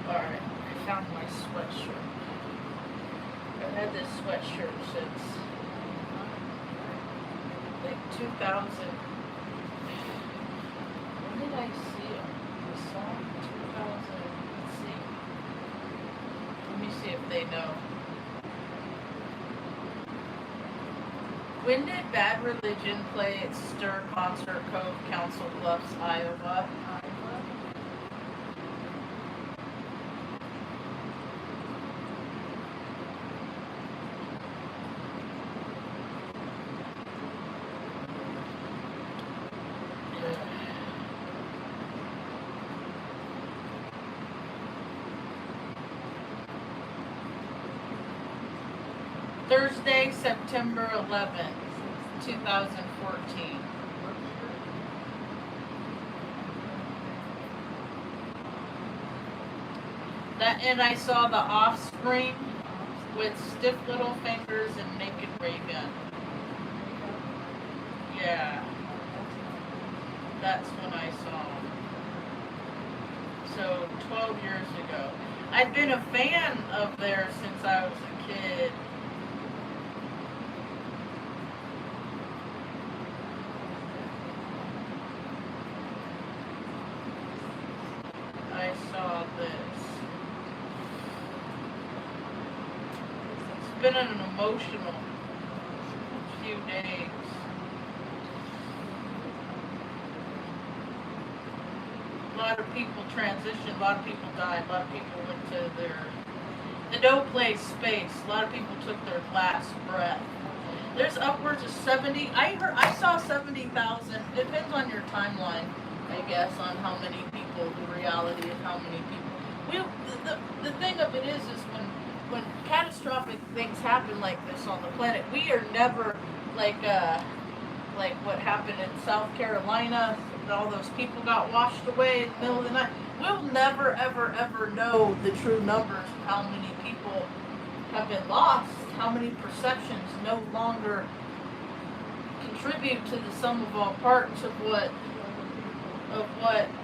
Alright, I found my sweatshirt. I've had this sweatshirt since like 2000. When did I see it? I saw it in 2000. Let's see. Let me see if they know. When did Bad Religion play at Stir Concert Cove, Council Bluffs, Iowa? Thursday, September 11th, 2014. And I saw The Offspring with Stiff Little Fingers and Naked Ray Gun. Yeah. That's when I saw them. So, 12 years ago. I've been a fan of theirs since I was a kid. I saw this. It's been an emotional few days. A lot of people transitioned, a lot of people died, a lot of people went to the no place space. A lot of people took their last breath. There's upwards of 70. I saw 70,000. It depends on your timeline, I guess, on how many people, the reality of how many people. The thing of it is when catastrophic things happen like this on the planet, we are never like what happened in South Carolina. All those people got washed away in the middle of the night. We'll never, ever, ever know the true numbers of how many people have been lost, how many perceptions no longer contribute to the sum of all parts of what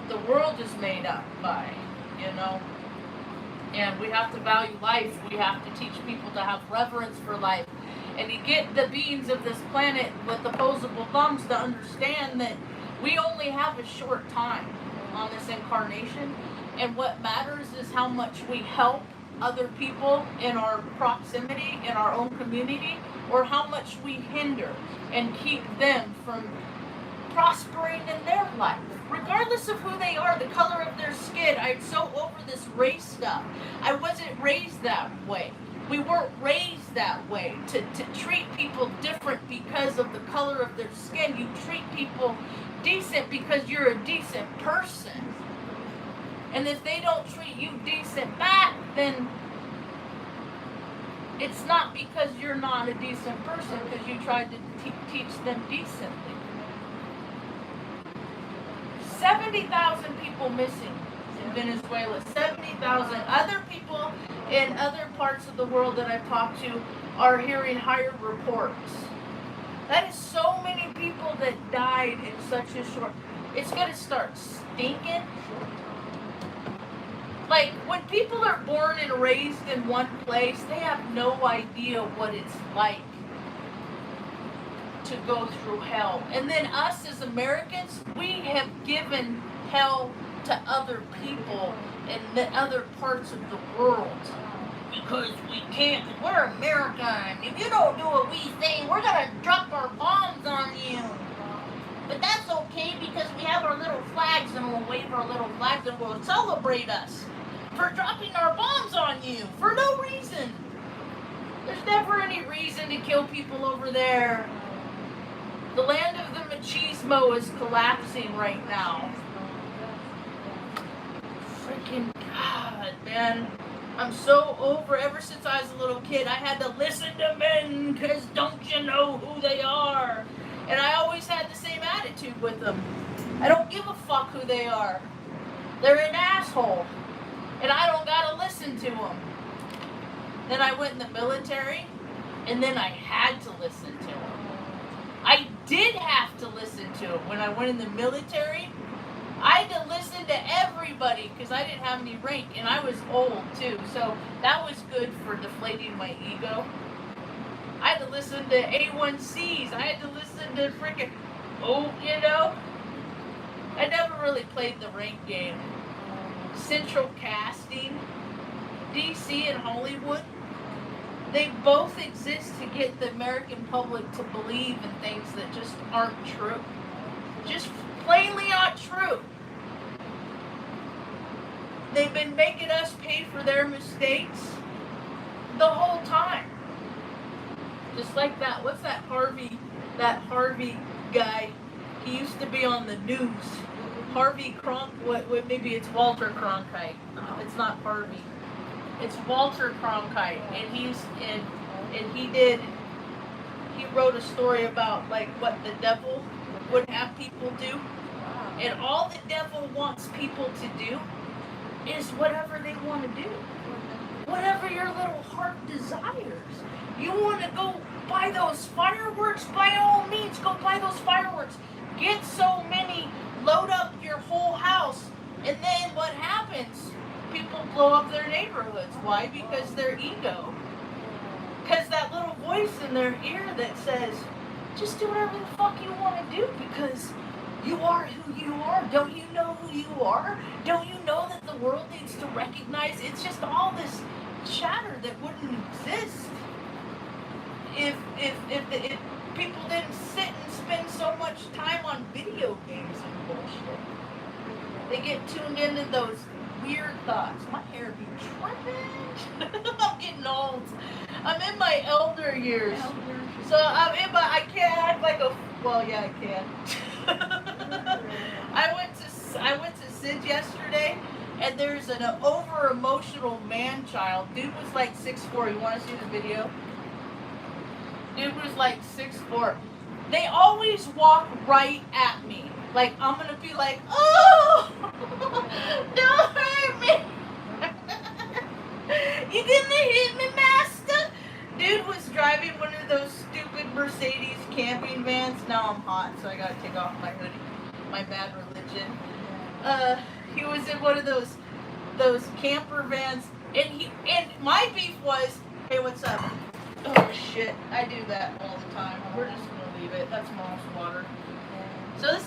the world is made up by, you know. And we have to value life. We have to teach people to have reverence for life. And you get the beings of this planet with opposable thumbs to understand that we only have a short time on this incarnation, and what matters is how much we help other people in our proximity, in our own community, or how much we hinder and keep them from prospering in their life, regardless of who they are, the color of their skin. I'm so over this race stuff. I wasn't raised that way. We weren't raised that way to treat people different because of the color of their skin. You treat people decent because you're a decent person. And if they don't treat you decent back, then it's not because you're not a decent person, because you tried to teach them decently. 70,000 people missing in Venezuela. 70,000. Other people in other parts of the world that I've talked to are hearing higher reports. That is so many people that died in such a short... It's going to start stinking. Like, when people are born and raised in one place, they have no idea what it's like to go through hell. And then us as Americans, we have given hell to other people in the other parts of the world. Because we can't, we're American. If you don't do what we say, we're gonna drop our bombs on you. But that's okay because we have our little flags and we'll wave our little flags and we'll celebrate us for dropping our bombs on you for no reason. There's never any reason to kill people over there. The land of the machismo is collapsing right now. Freaking God, man. I'm so over. Ever since I was a little kid, I had to listen to men because don't you know who they are? And I always had the same attitude with them. I don't give a fuck who they are. They're an asshole. And I don't gotta listen to them. Then I went in the military, and then I had to listen to them. I did have to listen to them. When I went in the military, I had to listen to everybody because I didn't have any rank, and I was old too, so that was good for deflating my ego. I had to listen to A1Cs. I had to listen to freaking, I never really played the rank game. Central Casting, DC and Hollywood, they both exist to get the American public to believe in things that just aren't true. Just plainly not true. They've been making us pay for their mistakes the whole time. Just like that. What's that Harvey guy? He used to be on the news. Harvey what maybe it's Walter Cronkite. It's not Harvey. It's Walter Cronkite. And he wrote a story about like what the devil would have people do. And all the devil wants people to do is whatever they want to do. Whatever your little heart desires. You want to go buy those fireworks? By all means, go buy those fireworks. Get so many, load up your whole house, and then what happens? People blow up their neighborhoods. Why? Because their ego. Because that little voice in their ear that says, just do whatever the fuck you want to do because you are who you are. Don't you know who you are? Don't you know that the world needs to recognize it's just all this chatter that wouldn't exist if people didn't sit and spend so much time on video games and bullshit. They get tuned into those weird thoughts. My hair be tripping. I'm getting old. I'm in my elder years. So I can't act like a, well, yeah, I can. I went to Sid yesterday, and there's an over-emotional man-child. Dude was like 6'4". You want to see the video? Dude was like 6'4". They always walk right at me. Like, I'm going to be like, oh, don't hurt me. You didn't hit me, master. Dude was driving one of those stupid Mercedes camping vans. Now I'm hot, so I got to take off my hoodie. My bad religion. He was in one of those camper vans, and my beef was, hey, what's up? Oh shit, I do that all the time. We're just gonna leave it. That's mom's water. So this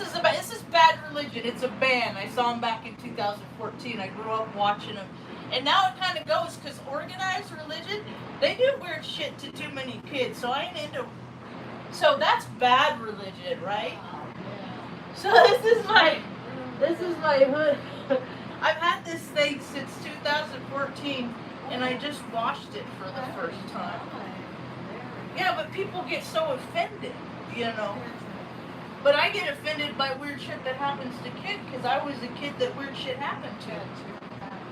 is bad religion. It's a band. I saw him back in 2014. I grew up watching him, and now it kind of goes because organized religion, they do weird shit to too many kids. So I ain't into. So that's bad religion, right? So this is my hood. I've had this thing since 2014, and I just washed it for the first time. Yeah, but people get so offended, you know. But I get offended by weird shit that happens to kids because I was a kid that weird shit happened to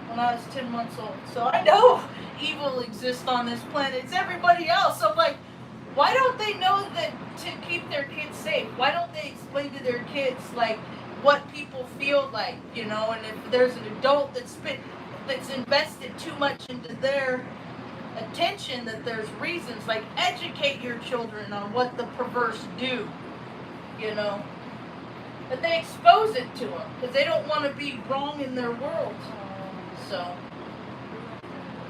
when I was 10 months old. So I know evil exists on this planet. It's everybody else. I'm like, why don't they know that to keep their kids safe? Why don't they explain to their kids like what people feel like, you know? And if there's an adult that's invested too much into their attention, that there's reasons, like educate your children on what the perverse do, you know? But they expose it to them because they don't want to be wrong in their world. So,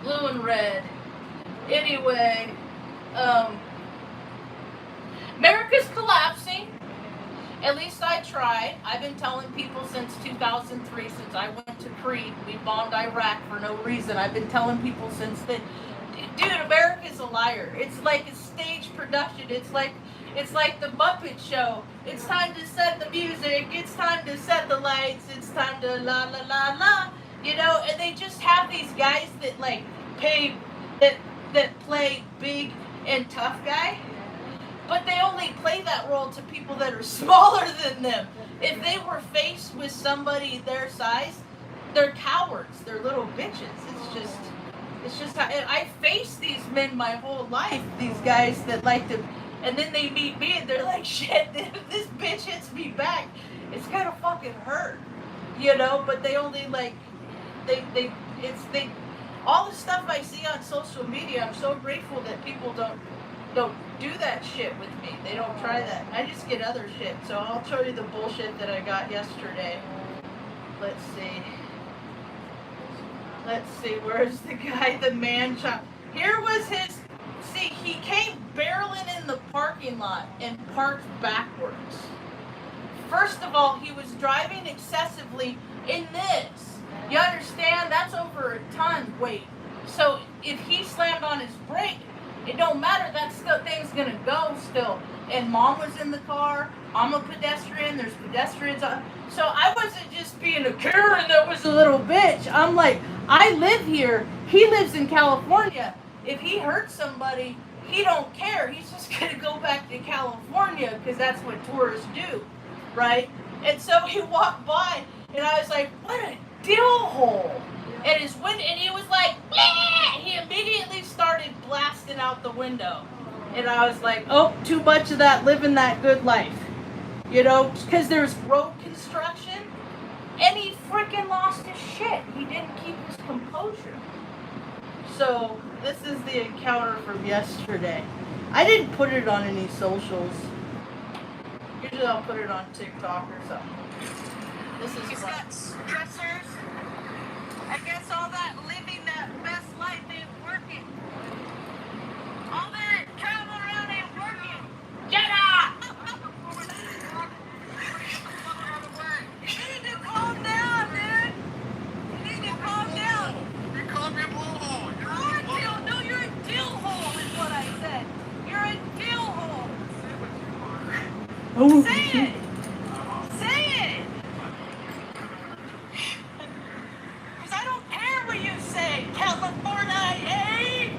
blue and red. Anyway, America's collapsing. At least I tried. I've been telling people since 2003, since I went to Crete. We bombed Iraq for no reason. I've been telling people since then. Dude, America's a liar. It's like a stage production. It's like the Muppet Show. It's time to set the music. It's time to set the lights. It's time to la la la la. You know, and they just have these guys that like that play big and tough guy. But they only play that role to people that are smaller than them. If they were faced with somebody their size, they're cowards. They're little bitches. It's just how, and I face these men my whole life, these guys that like to, and then they meet me and they're like, shit, this bitch hits me back. It's gonna fucking hurt, you know, but they only like, all the stuff I see on social media, I'm so grateful that people don't don't do that shit with me. They don't try that. I just get other shit. So I'll show you the bullshit that I got yesterday. Let's see. Let's see. Where's the guy? The man child. Here was his. See, he came barreling in the parking lot and parked backwards. First of all, he was driving excessively in this. You understand? That's over a ton weight. So if he slammed on his brake, it don't matter. That thing's gonna go still. And Mom was in the car. I'm a pedestrian. There's pedestrians on. So I wasn't just being a Karen that was a little bitch. I'm like, I live here. He lives in California. If he hurts somebody, he don't care. He's just gonna go back to California because that's what tourists do. Right? And so he walked by, and I was like, what a dill hole. And he was like, bleh! He immediately started blasting out the window. And I was like, oh, too much of that, living that good life. You know, because there's road construction, and he freaking lost his shit. He didn't keep his composure. So, this is the encounter from yesterday. I didn't put it on any socials. Usually I'll put it on TikTok or something. This is He's got stressors. I guess all that living that best life ain't working. All that traveling around ain't working. Get up! You need to calm down, dude. You need to calm down. You called me a blowhole. No, you're a dill hole is what I said. You're a dill hole. Oh, Say it! Say it! Because I don't care what you say, California, eh?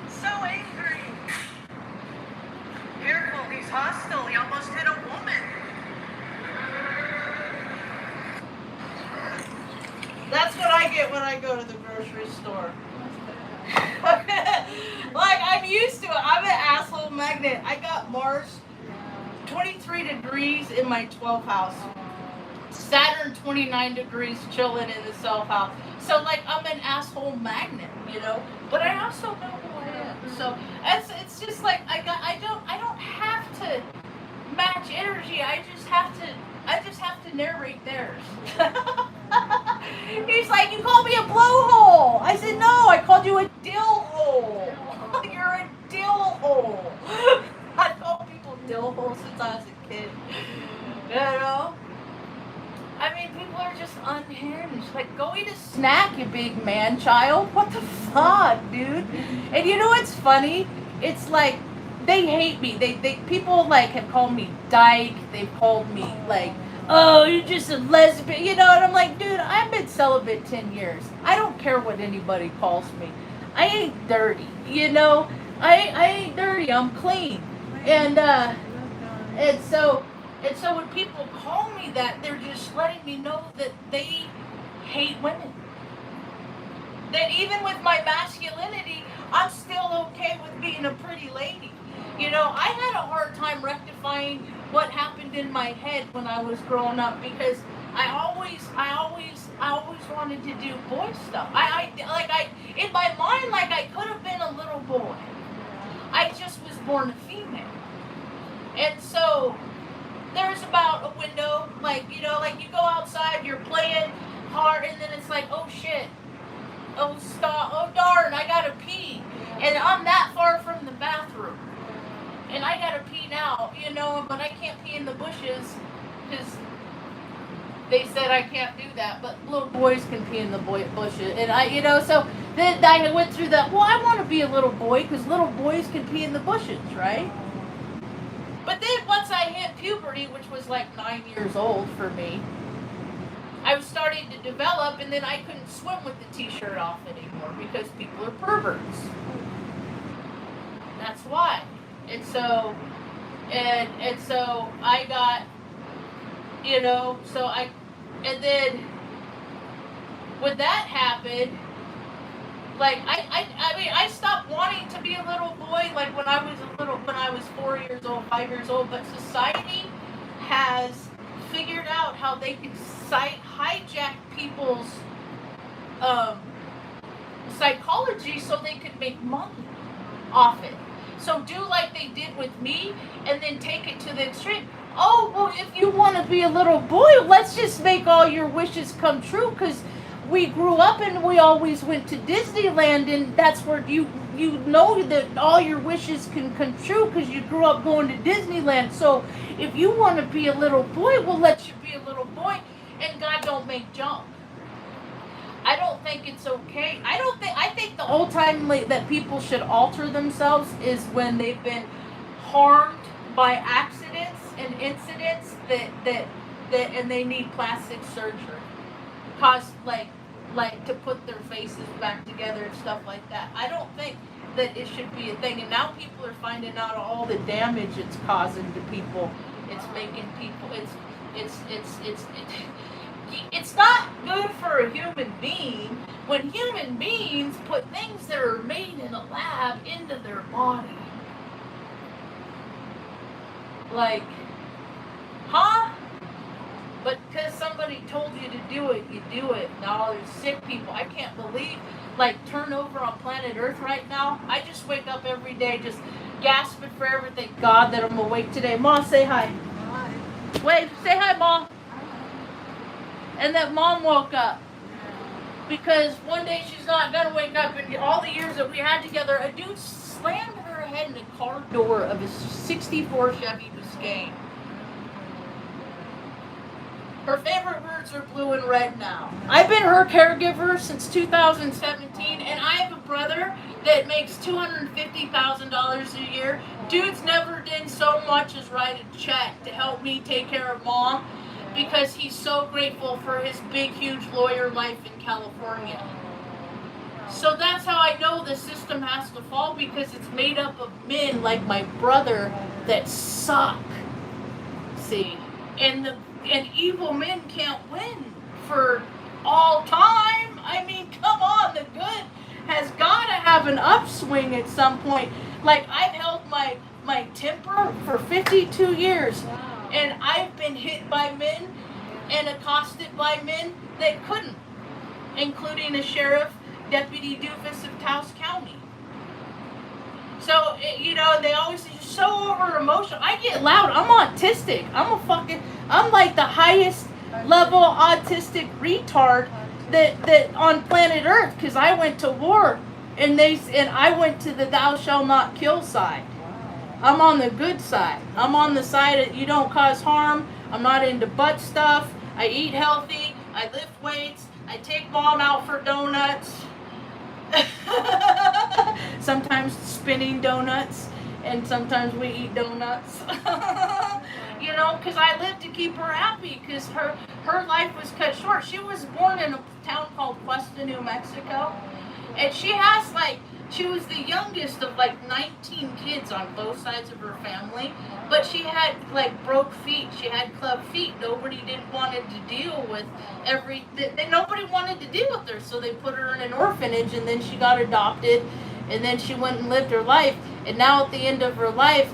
So angry. Careful, he's hostile. He almost hit a woman. That's what I get when I go to the grocery store. Like, I'm used to it. I'm an asshole magnet. I got Marge 23 degrees in my 12th house. Saturn 29 degrees chilling in the self house. So like I'm an asshole magnet, you know. But I also know who I am. So it's just like I don't have to match energy. I just have to narrate theirs. He's like, you called me a blowhole. I said no, I called you a dill hole. You're a dill hole. I call people dill holes since I was a kid. You know? I mean, people are just unhinged. Like, go eat a snack, you big man child. What the fuck, dude? And you know what's funny? It's like, they hate me. They people, like, have called me dyke. They've called me, like, oh, you're just a lesbian. You know, and I'm like, dude, I've been celibate 10 years. I don't care what anybody calls me. I ain't dirty, you know? I ain't dirty. I'm clean. And so when people call me that, they're just letting me know that they hate women. That even with my masculinity, I'm still okay with being a pretty lady. You know, I had a hard time rectifying what happened in my head when I was growing up because I always wanted to do boy stuff. In my mind, like I could have been a little boy. I just was born a female. And so there's about a window, like, you know, like you go outside, you're playing hard, and then it's like, oh shit, oh stop, oh darn, I gotta pee. And I'm that far from the bathroom. And I gotta pee now, you know, but I can't pee in the bushes because they said I can't do that, but little boys can pee in the bushes. And I, you know, so then I went through that, well, I want to be a little boy because little boys can pee in the bushes, right? But then once I hit puberty, which was like 9 years old for me, I was starting to develop, and then I couldn't swim with the t-shirt off anymore because people are perverts. That's why. And so I got, you know, and then when that happened, like I mean I stopped wanting to be a little boy like when I was 4 years old, 5 years old, but society has figured out how they can hijack people's psychology so they can make money. off it. So do like they did with me, and then take it to the extreme. Oh, well, if you want to be a little boy, let's just make all your wishes come true, because we grew up and we always went to Disneyland, and that's where you know that all your wishes can come true because you grew up going to Disneyland. So if you want to be a little boy, we'll let you be a little boy, and God don't make junk. I don't think it's okay. I think the whole time that people should alter themselves is when they've been harmed by accidents and incidents that and they need plastic surgery. Cause like to put their faces back together and stuff like that. I don't think that it should be a thing. And now people are finding out all the damage it's causing to people. It's making people it's not good for a human being when human beings put things that are made in a lab into their body. Like, huh? But because somebody told you to do it, you do it. Now there's sick people. I can't believe, like, turnover on planet Earth right now. I just wake up every day just gasping for everything. God, that I'm awake today. Ma, say hi. Hi. Wave, say hi, Ma. And that Mom woke up. Because one day she's not going to wake up. And all the years that we had together, a dude slammed her head in the car door of a 64 Chevy Biscayne. Her favorite birds are blue and red now. I've been her caregiver since 2017, and I have a brother that makes $250,000 a year. Dude's never did so much as write a check to help me take care of Mom because he's so grateful for his big, huge lawyer life in California. So that's how I know the system has to fall, because it's made up of men like my brother that suck. See? And evil men can't win for all time. I mean, come on, the good has got to have an upswing at some point. Like, I've held my temper for 52 years, and I've been hit by men and accosted by men that couldn't, including a sheriff, Deputy Doofus of Taos County. So, they always say, you're so over emotional. I get loud. I'm autistic. I'm like the highest level autistic retard that on planet Earth, because I went to war and I went to the thou shalt not kill side. I'm on the good side. I'm on the side that you don't cause harm. I'm not into butt stuff. I eat healthy. I lift weights. I take Mom out for donuts. Sometimes spinning donuts, and sometimes we eat donuts. Because I live to keep her happy, because her life was cut short. She was born in a town called Cuesta, New Mexico, and she was the youngest of 19 kids on both sides of her family, but she had broke feet. She had club feet. Nobody wanted to deal with nobody wanted to deal with her, so they put her in an orphanage, and then she got adopted, and then she went and lived her life, and now at the end of her life,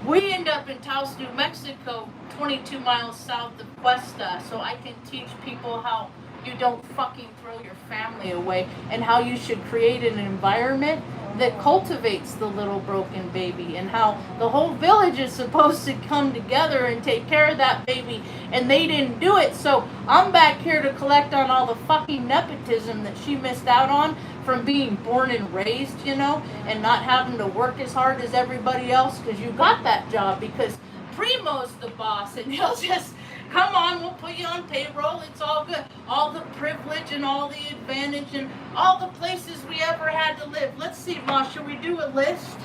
we end up in Taos, New Mexico, 22 miles south of Cuesta, so I can teach people how you don't fucking throw your family away, and how you should create an environment that cultivates the little broken baby, and how the whole village is supposed to come together and take care of that baby, and they didn't do it. So I'm back here to collect on all the fucking nepotism that she missed out on from being born and raised, and not having to work as hard as everybody else, because you got that job because Primo's the boss, and he'll just come on, we'll put you on payroll. It's all good. All the privilege and all the advantage and all the places we ever had to live. Let's see, Ma, should we do a list?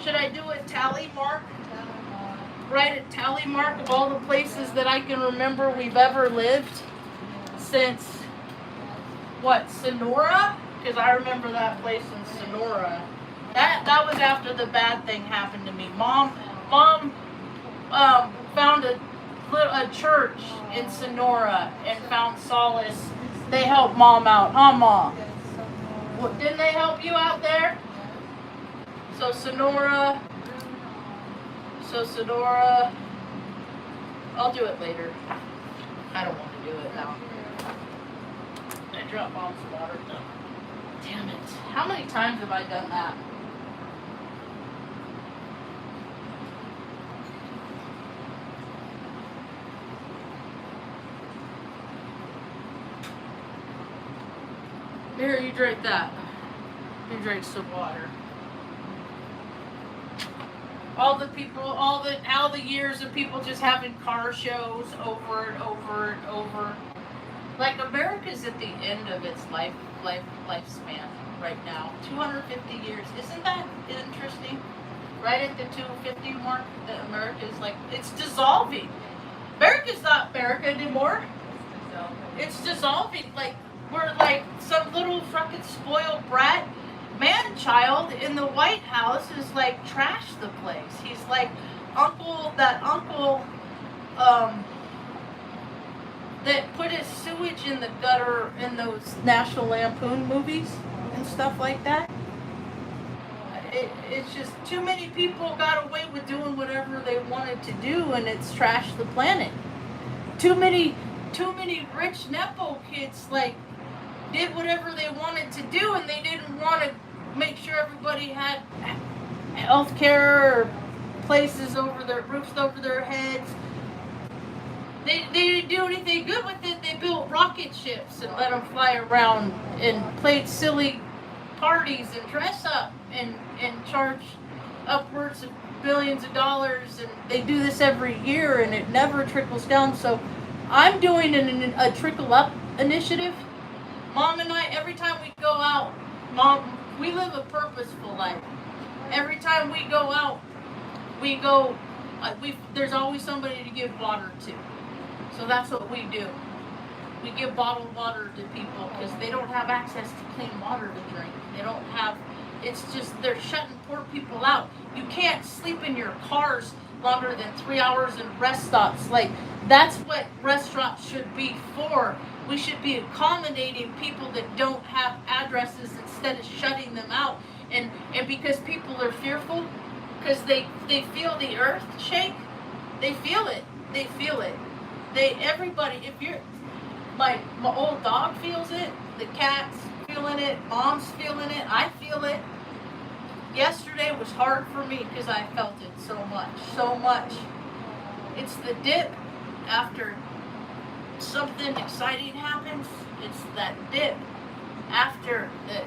Should I do a tally mark? Write a tally mark of all the places that I can remember we've ever lived since, Sonora? Because I remember that place in Sonora. That was after the bad thing happened to me. Mom found a church in Sonora and found solace. They helped Mom out, huh, Mom? Well, didn't they help you out there? So Sonora, I'll do it later. I don't want to do it now. I dropped Mom's water. Damn it. How many times have I done that? Here, you drink that. You drink some water. All the years of people just having car shows over and over and over. Like, America's at the end of its lifespan right now. 250 years. Isn't that interesting? Right at the 250 mark, that America is like, it's dissolving. America's not America anymore. It's dissolving. Like, we're like some little fucking spoiled brat man-child in the White House is like trash the place. He's like that uncle that put his sewage in the gutter in those National Lampoon movies and stuff like that. It's just too many people got away with doing whatever they wanted to do, and it's trashed the planet. Too many rich Nepo kids like did whatever they wanted to do, and they didn't want to make sure everybody had health care or places over their roofs over their heads. They didn't do anything good with it. They built rocket ships and let them fly around and played silly parties and dress up and charge upwards of billions of dollars, and they do this every year and it never trickles down. So I'm doing a trickle up initiative. Mom and I, every time we go out, we live a purposeful life. Every time we go out, there's always somebody to give water to. So that's what we do. We give bottled water to people because they don't have access to clean water to drink. They don't have, it's just, they're shutting poor people out. You can't sleep in your cars longer than 3 hours in rest stops. Like, that's what restaurants should be for. We should be accommodating people that don't have addresses instead of shutting them out. And because people are fearful, because they feel the earth shake, they feel it. They feel it. Everybody, if you're, my old dog feels it, the cat's feeling it, mom's feeling it, I feel it. Yesterday was hard for me because I felt it so much. It's the dip after something exciting happens. It's that dip after that.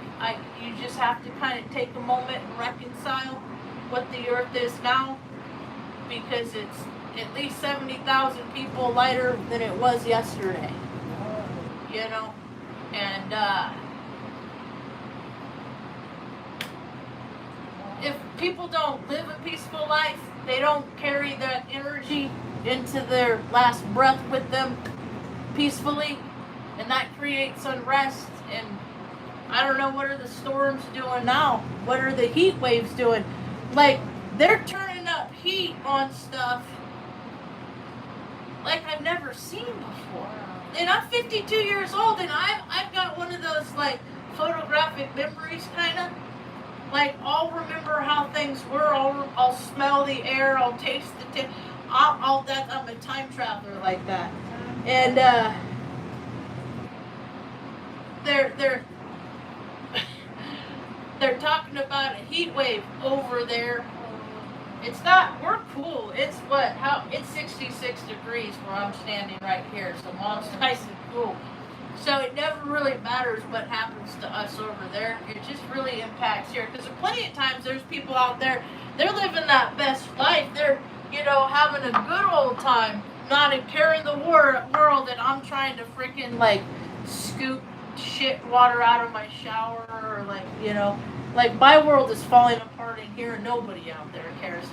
You just have to kind of take a moment and reconcile what the earth is now, because it's at least 70,000 people lighter than it was yesterday. You know, and if people don't live a peaceful life, they don't carry that energy into their last breath with them peacefully, and that creates unrest. And I don't know, what are the storms doing now? What are the heat waves doing? Like, they're turning up heat on stuff like I've never seen before. And I'm 52 years old, and I've got one of those like photographic memories, kind of. Like, I'll remember how things were. I'll smell the air. I'll taste the taste. I'm a time traveler like that. And they're talking about a heat wave over there. It's not. We're cool. It's it's 66 degrees where I'm standing right here. So Mom's nice and cool. So it never really matters what happens to us over there. It just really impacts here. Because plenty of times there's people out there, they're living that best life. They're, having a good old time, not caring the world, and I'm trying to freaking like scoop shit water out of my shower, or like my world is falling apart in here and nobody out there cares.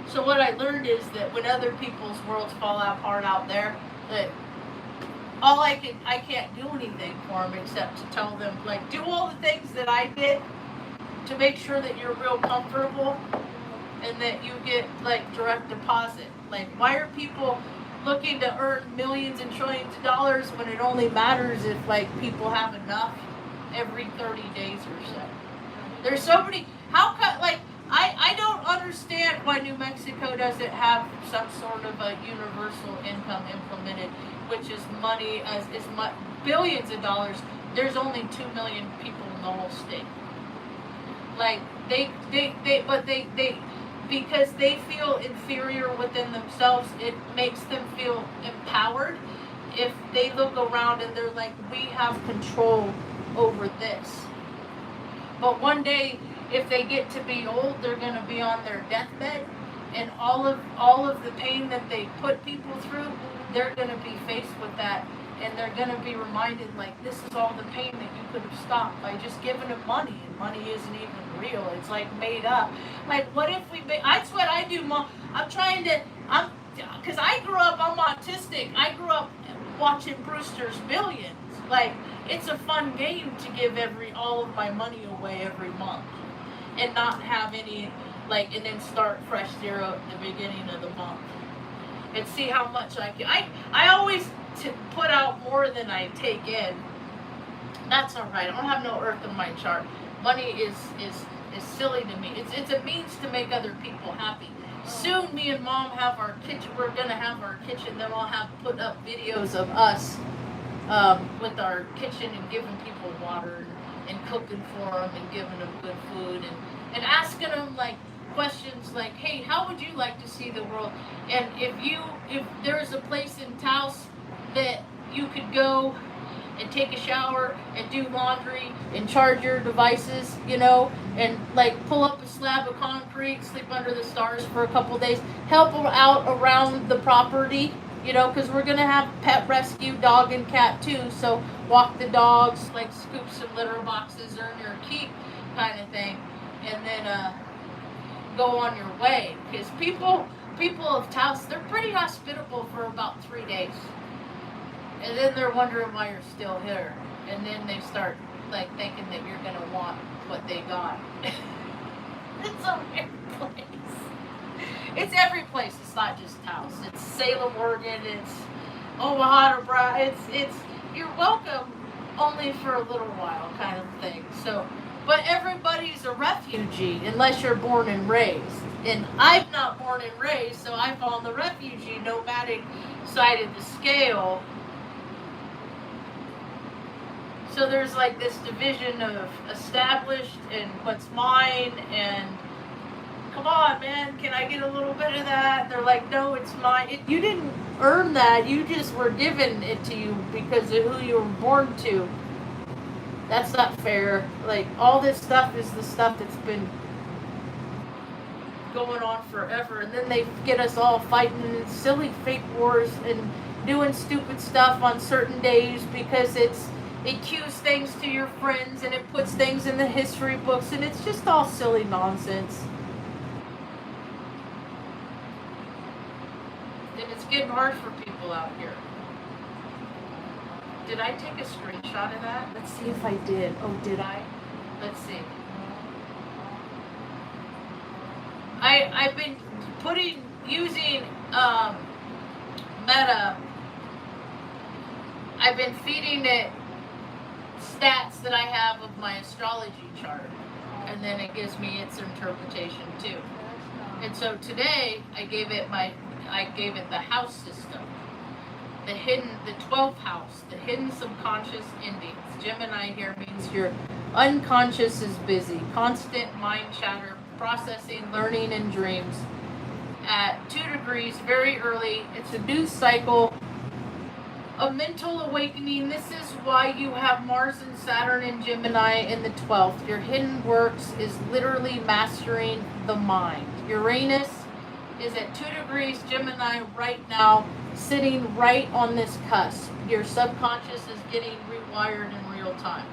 So what I learned is that when other people's worlds fall apart out there, that I can't do anything for them except to tell them, like, do all the things that I did to make sure that you're real comfortable and that you get like direct deposit. Like, why are people looking to earn millions and trillions of dollars when it only matters if like people have enough every 30 days or so? There's so many. How come? Like, I don't understand why New Mexico doesn't have some sort of a universal income implemented, which is money as billions of dollars. There's only 2 million people in the whole state. Like, they because they feel inferior within themselves, it makes them feel empowered. If they look around and they're like, we have control over this. But one day, if they get to be old, they're going to be on their deathbed, and all of the pain that they put people through, they're going to be faced with that, and they're going to be reminded, like, this is all the pain that you could have stopped by just giving them money, and money isn't even real. It's like made up. Like, what if we? That's what I do, Mom. Because I grew up. I'm autistic. I grew up watching Brewster's Millions. Like, it's a fun game to give all of my money away every month, and not have any, like, and then start fresh zero at the beginning of the month, and see how much I can. I always put out more than I take in. That's all right. I don't have no earth in my chart. Money is silly to me. It's a means to make other people happy. Soon, me and Mom have our kitchen. We're gonna have our kitchen. Then we'll have put up videos of us with our kitchen and giving people water and cooking for them and giving them good food and asking them like questions like, hey, how would you like to see the world? And if there's a place in Taos that you could go and take a shower and do laundry and charge your devices, and like pull up a slab of concrete, sleep under the stars for a couple days, help out around the property, because we're going to have pet rescue, dog and cat too, so walk the dogs, like scoop some litter boxes, earn your keep kind of thing, and then go on your way, because people of Taos, they're pretty hospitable for about 3 days. And then they're wondering why you're still here. And then they start like thinking that you're gonna want what they got. It's a weird place. It's every place. It's not just Taos. It's Salem, Oregon. It's Omaha, Nebraska. It's you're welcome only for a little while kind of thing. So, but everybody's a refugee unless you're born and raised. And I'm not born and raised, so I fall on the refugee nomadic side of the scale. So there's like this division of established and what's mine, and come on, man, can I get a little bit of that? And they're like, no, it's mine. You didn't earn that. You just were given it to you because of who you were born to. That's not fair. Like, all this stuff is the stuff that's been going on forever, and then they get us all fighting in silly fake wars and doing stupid stuff on certain days because it cues things to your friends and it puts things in the history books, and it's just all silly nonsense. And it's getting hard for people out here. Did I take a screenshot of that? Let's see if I did. Oh, did I? Let's see. I've been using Meta. I've been feeding it stats that I have of my astrology chart, and then it gives me its interpretation too. And so today I gave it the house system, the 12th house, the hidden subconscious endings. Gemini here means your unconscious is busy, constant mind chatter, processing, learning, and dreams. At 2 degrees, very early, it's a new cycle, a mental awakening. This is why you have Mars and Saturn and Gemini in the 12th. Your hidden works is literally mastering the mind. Uranus is at 2 degrees Gemini right now, sitting right on this cusp. Your subconscious is getting rewired in real time.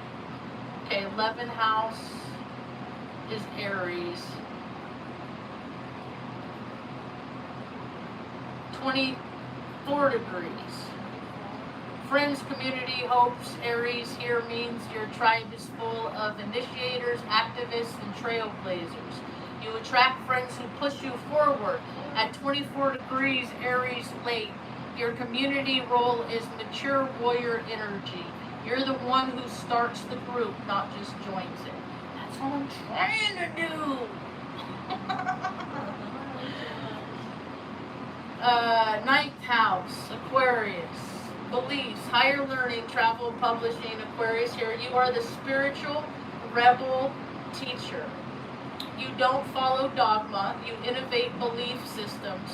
Okay, 11th house is Aries. 24 degrees. Friends, community, hopes, Aries here means your tribe is full of initiators, activists, and trailblazers. You attract friends who push you forward. At 24 degrees, Aries late, your community role is mature warrior energy. You're the one who starts the group, not just joins it. That's what I'm trying to do. Ninth house, Aquarius. Beliefs, higher learning, travel, publishing, Aquarius here. You are the spiritual rebel teacher. You don't follow dogma. You innovate belief systems.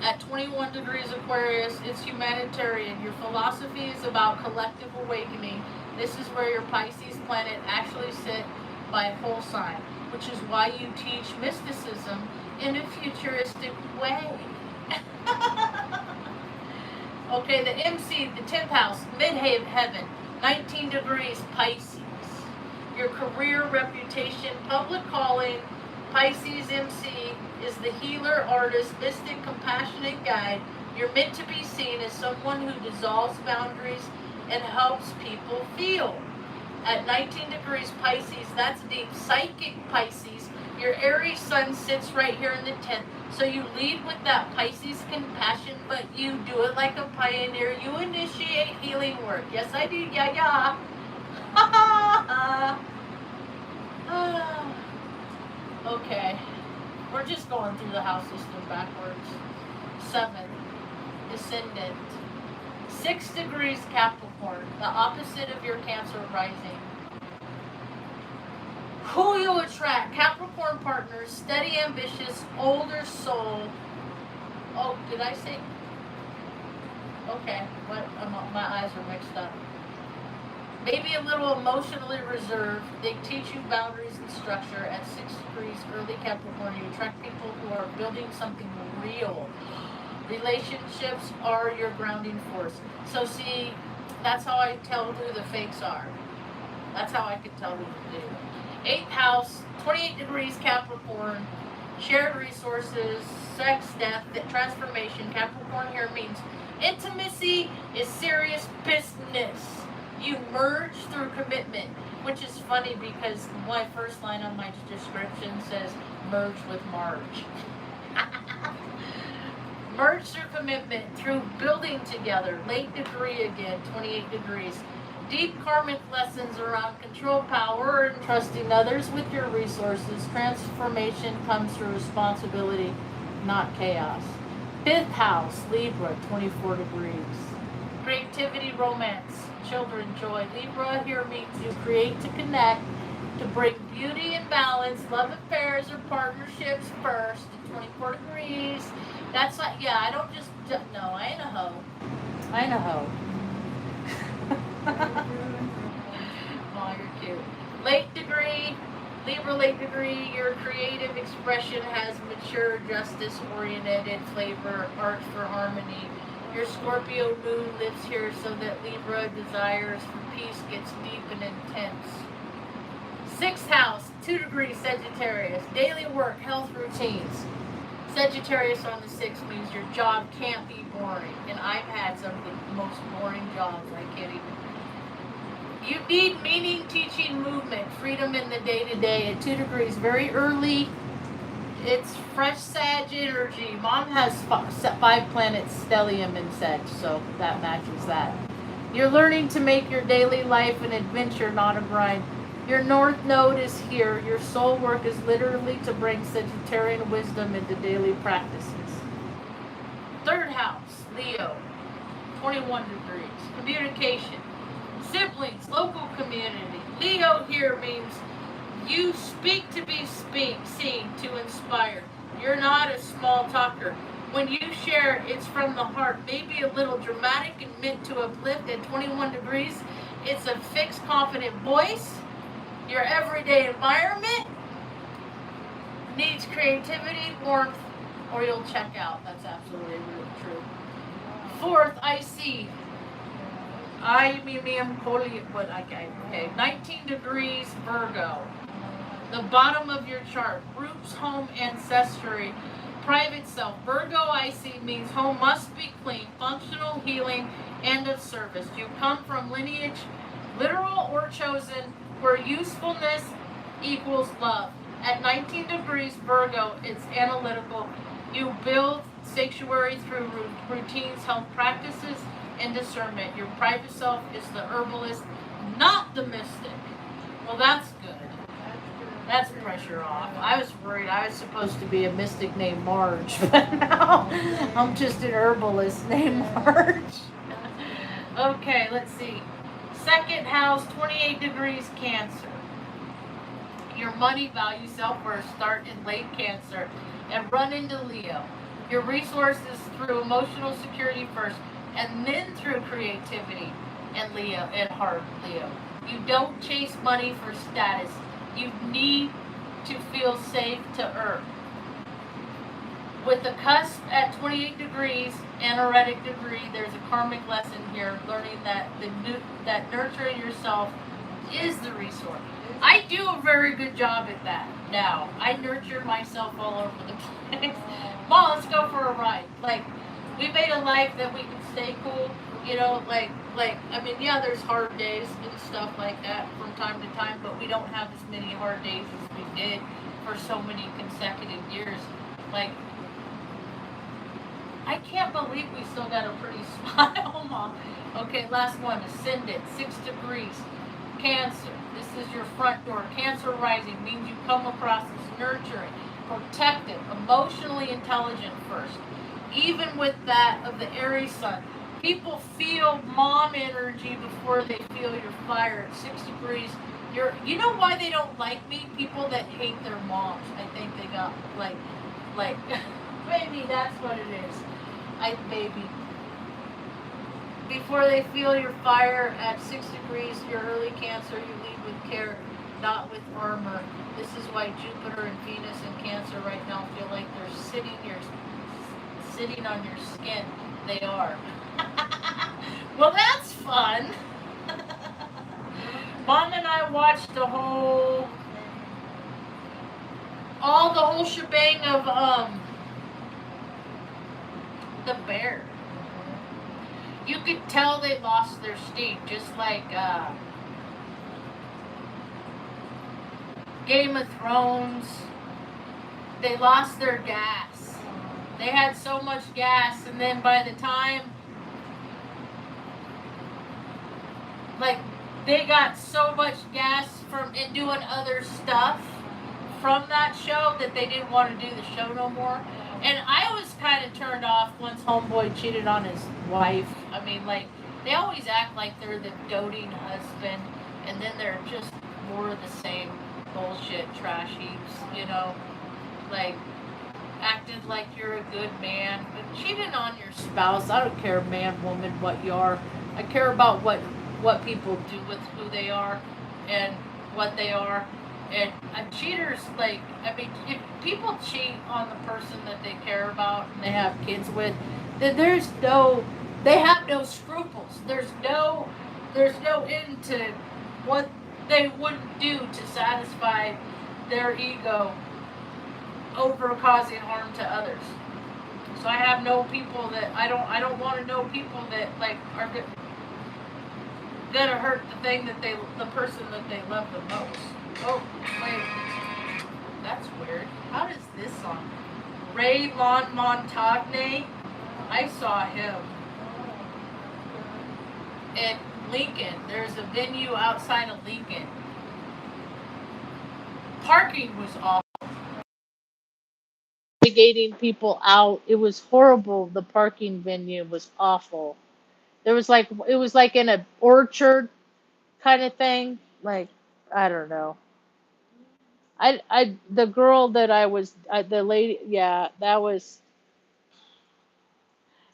At 21 degrees Aquarius, it's humanitarian. Your philosophy is about collective awakening. This is where your Pisces planet actually sit by whole sign, which is why you teach mysticism in a futuristic way. Okay, the MC, the 10th house, mid-heaven, 19 degrees Pisces. Your career, reputation, public calling, Pisces MC is the healer, artist, mystic, compassionate guide. You're meant to be seen as someone who dissolves boundaries and helps people feel. At 19 degrees Pisces, that's deep. Psychic Pisces, your Aries sun sits right here in the 10th. So you lead with that Pisces compassion, but you do it like a pioneer. You initiate healing work. Yes, I do. Yeah, yeah. Okay. We're just going through the house system backwards. 7. Descendant. 6 degrees Capricorn, the opposite of your Cancer rising. Who you attract? Capricorn partners, steady, ambitious, older soul. Oh, did I say? Okay, what? My eyes are mixed up. Maybe a little emotionally reserved. They teach you boundaries and structure. At 6 degrees early Capricorn, you attract people who are building something real. Relationships are your grounding force. So see, that's how I tell who the fakes are. That's how I can tell who to do. 8th house, 28 degrees Capricorn, shared resources, sex, death, transformation. Capricorn here means intimacy is serious business. You merge through commitment, which is funny because my first line on my description says merge with Marge. Merge through commitment, through building together. Late degree again, 28 degrees. Deep karmic lessons around control, power, and trusting others with your resources. Transformation comes through responsibility, not chaos. 5th house, Libra, 24 degrees. Creativity, romance, children, joy. Libra here means you create to connect, to bring beauty and balance, love affairs or partnerships first. 24 degrees. That's like, yeah, I don't just, no, I ain't a hoe. I ain't a hoe. Oh, you're cute. Late degree, Libra late degree, your creative expression has mature, justice-oriented flavor, art for harmony. Your Scorpio moon lives here so that Libra desires for peace gets deep and intense. 6th house, 2 degrees Sagittarius, daily work, health routines. Sagittarius on the 6th means your job can't be boring. And I've had some of the most boring jobs. I can't even. You need meaning, teaching, movement, freedom in the day-to-day. At 2 degrees, very early. It's fresh Sag energy. Mom has 5 planets, stellium in Sag, so that matches that. You're learning to make your daily life an adventure, not a grind. Your North Node is here. Your soul work is literally to bring Sagittarian wisdom into daily practices. 3rd house, Leo, 21 degrees. Communication, siblings, local community. Leo here means you speak to be seen, to inspire. You're not a small talker. When you share, it's from the heart, maybe a little dramatic and meant to uplift. At 21 degrees, it's a fixed, confident voice. Your everyday environment needs creativity, warmth, or you'll check out. That's absolutely really true. 4th, I see. Okay. 19 degrees Virgo. The bottom of your chart. Roots, home, ancestry, private self. Virgo, I see, means home must be clean, functional, healing, and of service. You come from lineage, literal or chosen, where usefulness equals love. At 19 degrees Virgo, it's analytical. You build sanctuary through routines, health practices, and discernment. Your private self is the herbalist, not the mystic. Well, that's good. That's pressure off. I was worried I was supposed to be a mystic named Marge, but now I'm just an herbalist named Marge. Okay, let's see. 2nd house, 28 degrees Cancer. Your money, value, self-worth start in late Cancer and run into Leo. Your resources through emotional security first, and then through creativity and Leo and heart, Leo. You don't chase money for status. You need to feel safe to earn. With the cusp at 28 degrees, anoretic degree, there's a karmic lesson here, learning that that nurturing yourself is the resource. I do a very good job at that now. I nurture myself all over the place. Mom, let's go for a ride. Like, we made a life that we can stay cool. You know, I mean, yeah, there's hard days and stuff like that from time to time, but we don't have as many hard days as we did for so many consecutive years. Like, I can't believe we still got a pretty smile, Mom. Okay, last one, ascendant, 6 degrees. Cancer, this is your front door. Cancer rising means you come across as nurturing, protective, emotionally intelligent first. Even with that of the Aries sun, people feel mom energy before they feel your fire at 6 degrees. You know why they don't like me? People that hate their moms. I think they got like maybe that's what it is. Maybe. Before they feel your fire at 6 degrees, your early Cancer, you lead with care, not with armor. This is why Jupiter and Venus and Cancer right now feel like they're sitting on your skin. They are. Well, that's fun. Mom and I watched the whole shebang of the bear. You could tell they lost their steam, just like Game of Thrones. They lost their gas. They had so much gas, and then by the time, like, they got so much gas from in doing other stuff from that show that they didn't want to do the show no more. And I was kind of turned off once Homeboy cheated on his wife. I mean, like, they always act like they're the doting husband, and then they're just more of the same bullshit trash heaps, you know? Like, acted like you're a good man, but cheating on your spouse, I don't care, man, woman, what you are. I care about what people do with who they are and what they are. And cheaters, like, I mean, if people cheat on the person that they care about and they have kids with, then they have no scruples. There's no end to what they wouldn't do to satisfy their ego over causing harm to others. So I have no people that I don't want to know people that, like, are gonna hurt the person that they love the most. Oh, wait. That's weird. How does this song? Ray Montagne. I saw him at Lincoln. There's a venue outside of Lincoln. Parking was awful. Navigating people out. It was horrible. The parking venue was awful. It was like in an orchard kind of thing. Like, I don't know. The girl that the lady, yeah, that was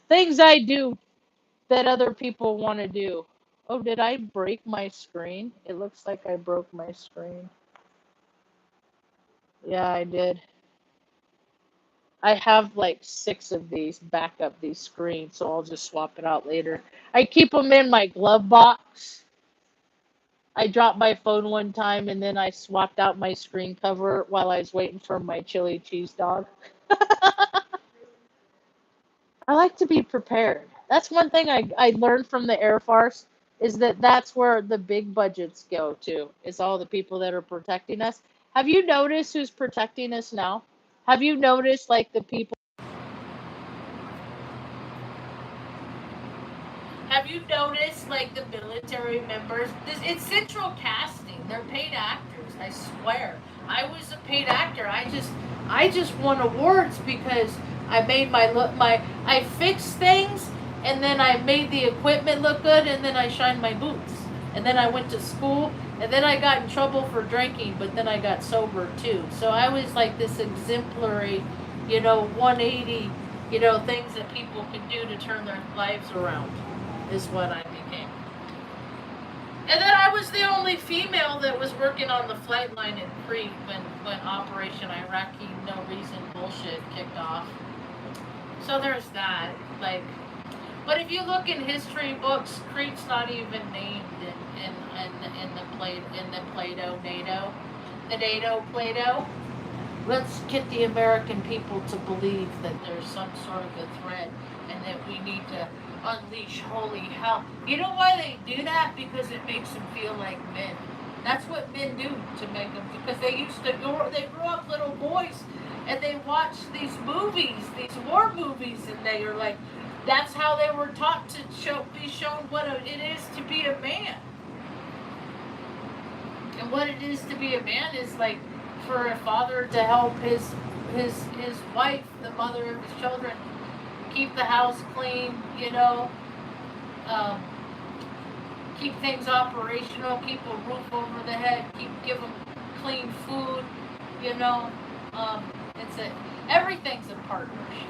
things I do that other people want to do. Oh, did I break my screen? It looks like I broke my screen. Yeah, I did. I have like 6 of these backup these screens, so I'll just swap it out later. I keep them in my glove box. I dropped my phone one time and then I swapped out my screen cover while I was waiting for my chili cheese dog. I like to be prepared. That's one thing I learned from the Air Force is that's where the big budgets go to, is all the people that are protecting us. Have you noticed who's protecting us now? Have you noticed, like, the people? Have you noticed, like, the military members? It's central casting. They're paid actors. I swear. I was a paid actor. I just won awards because I made I fixed things, and then I made the equipment look good, and then I shined my boots. And then I went to school, and then I got in trouble for drinking, but then I got sober too. So I was like this exemplary, 180, things that people can do to turn their lives around is what I became. And then I was the only female that was working on the flight line in Crete when Operation Iraqi No Reason bullshit kicked off. So there's that. Like, but if you look in history books, Crete's not even named in the Plato NATO, the NATO Plato. Let's get the American people to believe that there's some sort of a threat and that we need to unleash holy hell. You know why they do that? Because it makes them feel like men. That's what men do to make them, because they grew up little boys and they watch these movies, these war movies, and they are like, that's how they were taught to be shown what it is to be a man. And what it is to be a man is like for a father to help his wife, the mother of his children, keep the house clean, you know, keep things operational, keep a roof over the head, give them clean food, you know. Everything's a partnership.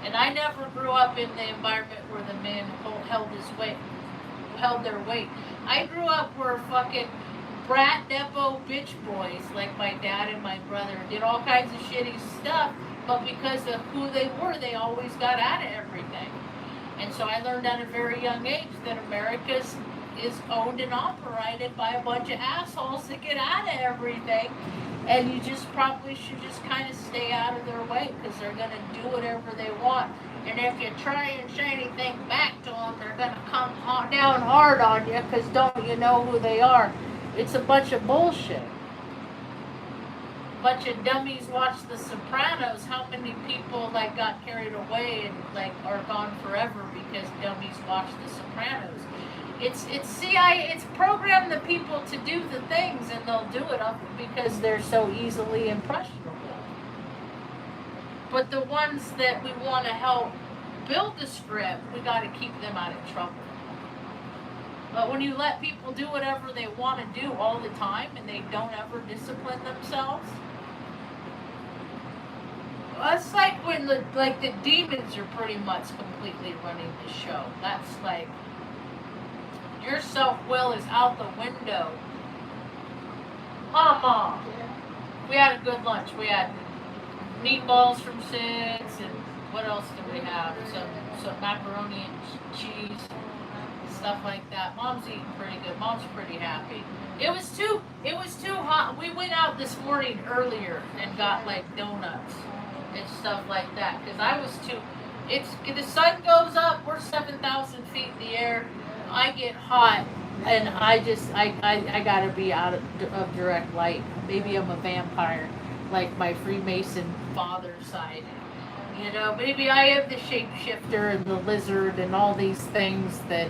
And I never grew up in the environment where the man held their weight. I grew up where fucking brat nepo bitch boys like my dad and my brother did all kinds of shitty stuff, but because of who they were, they always got out of everything. And so I learned at a very young age that America is owned and operated by a bunch of assholes that get out of everything. And you just probably should just kind of stay out of their way, because they're going to do whatever they want. And if you try and say anything back to them, they're going to come down hard on you, because don't you know who they are? It's a bunch of bullshit. Bunch of dummies watch The Sopranos. How many people like got carried away and like are gone forever because dummies watch The Sopranos? It's CIA. It's programmed the people to do the things, and they'll do it up because they're so easily impressionable. But the ones that we want to help build the script, we got to keep them out of trouble. But when you let people do whatever they want to do all the time and they don't ever discipline themselves, it's like when the demons are pretty much completely running the show. That's like, your self-will is out the window. Mom. We had a good lunch. We had meatballs from Sid's, and what else did we have? Some macaroni and cheese, stuff like that. Mom's eating pretty good. Mom's pretty happy. It was too hot. We went out this morning earlier and got like donuts and stuff like that, because I was too. The sun goes up. We're 7,000 feet in the air. I get hot, and I gotta be out of direct light. Maybe I'm a vampire, like my Freemason father side. You know, maybe I am the shapeshifter and the lizard and all these things that.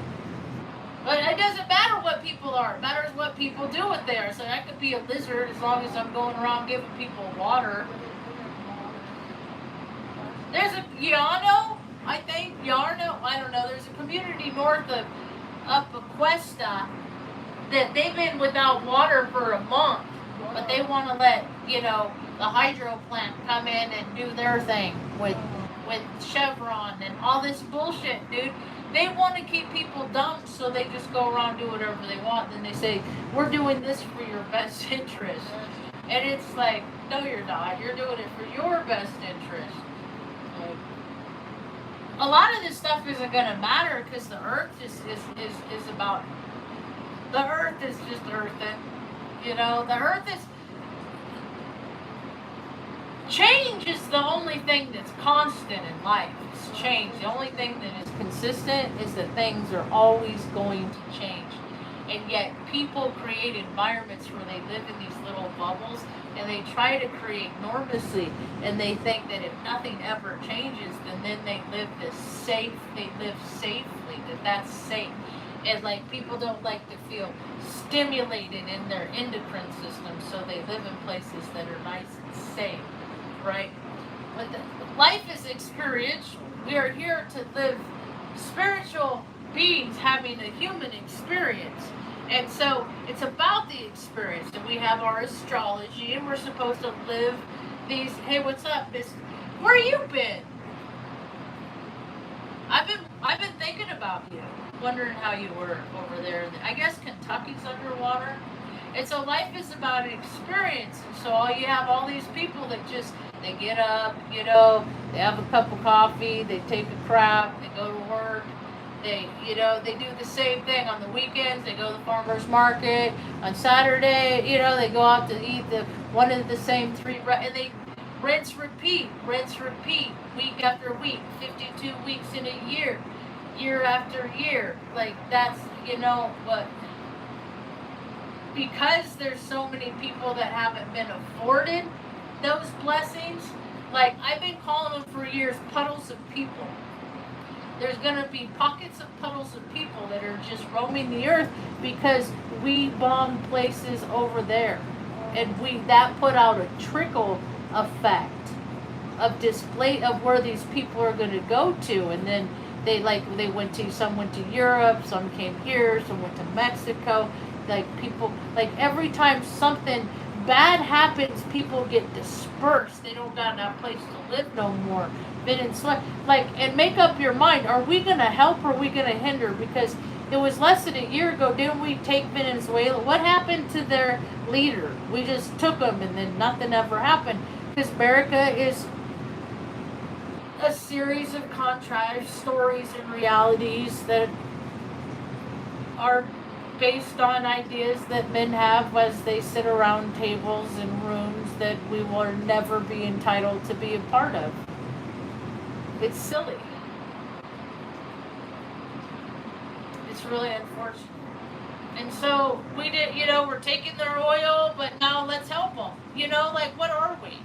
But it doesn't matter what people are. It matters what people do with there. So I could be a lizard as long as I'm going around giving people water. There's a Yarno, I think. Yarno, I don't know. There's a community north of Aquesta that they've been without water for a month, but they want to let, you know, the hydro plant come in and do their thing with Chevron and all this bullshit, dude. They want to keep people dumb, so they just go around do whatever they want. And they say, we're doing this for your best interest. And it's like, no, you're not. You're doing it for your best interest. Like, a lot of this stuff isn't going to matter, because the earth is about, the earth is just earthing. You know, the earth is, change is the only thing that's constant in life. It's change. The only thing that is consistent is that things are always going to change. And yet people create environments where they live in these little bubbles, and they try to create normalcy, and they think that if nothing ever changes, then they live safely, that's safe. And like, people don't like to feel stimulated in their endocrine system, so they live in places that are nice and safe, right? But life is experiential. We are here to live spiritual beings having a human experience. And so it's about the experience, and we have our astrology, and we're supposed to live these. Hey, what's up, Miss? Where you been? I've been I've been thinking about you, wondering how you were over there. I guess Kentucky's underwater. And so life is about experience. And so you have all these people that just, they get up, they have a cup of coffee, they take a crap, they go to work. They do the same thing on the weekends. They go to the farmer's market. On Saturday, they go out to eat one of the same three, and they rinse, repeat, week after week, 52 weeks in a year after year. Like that's, but because there's so many people that haven't been afforded those blessings, like I've been calling them for years, puddles of people. There's going to be pockets of puddles of people that are just roaming the earth because we bombed places over there. And that put out a trickle effect of display of where these people are going to go to. And then some went to Europe, some came here, some went to Mexico. Like people, like every time something bad happens, people get dispersed. They don't got enough place to live no more. And make up your mind. Are we going to help or are we going to hinder? Because it was less than a year ago, didn't we take Venezuela? What happened to their leader? We just took them and then nothing ever happened. Because America is a series of contrived stories and realities that are based on ideas that men have as they sit around tables and rooms that we will never be entitled to be a part of. It's silly. It's really unfortunate. And so we did, we're taking their oil, but now let's help them. What are we?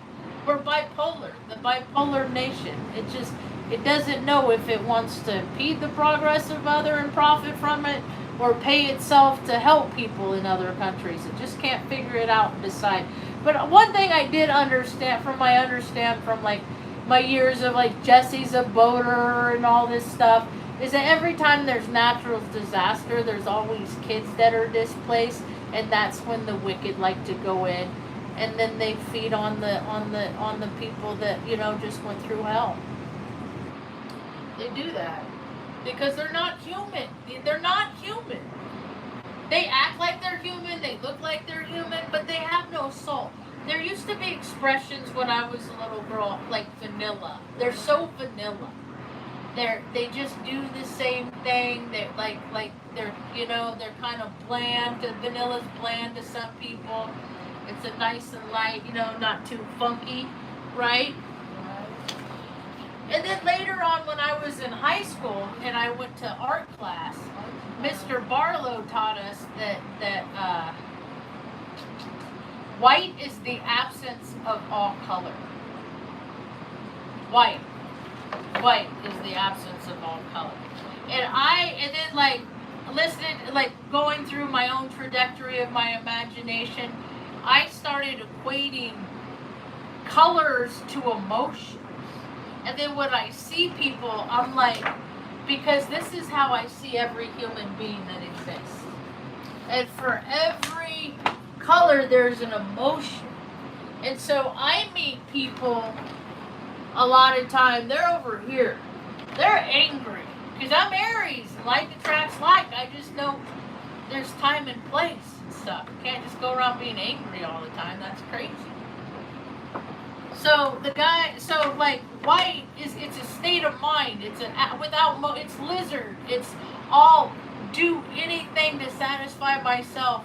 We're bipolar, the bipolar nation. It doesn't know if it wants to impede the progress of other and profit from it or pay itself to help people in other countries. It just can't figure it out and decide. But one thing I did understand from my years of Jesse's a boater and all this stuff is that every time there's natural disaster, there's always kids that are displaced, and that's when the wicked like to go in, and then they feed on the people that just went through hell. They do that because they're not human. They're not human. They act like they're human. They look like they're human, but they have no soul. There used to be expressions when I was a little girl, like vanilla. They're so vanilla. They just do the same thing. They're they're kind of bland. Vanilla's bland to some people. It's a nice and light, not too funky, right? And then later on, when I was in high school and I went to art class, Mr. Barlow taught us that white is the absence of all color. White is the absence of all color. And then listening, going through my own trajectory of my imagination, I started equating colors to emotion. And then when I see people, I'm like, because this is how I see every human being that exists. And for every color, there's an emotion. And so I meet people a lot of time, they're over here. They're angry. Because I'm Aries, like attracts like. I just know there's time and place and stuff. You can't just go around being angry all the time. That's crazy. So white it's a state of mind. It's it's lizard. It's all do anything to satisfy myself,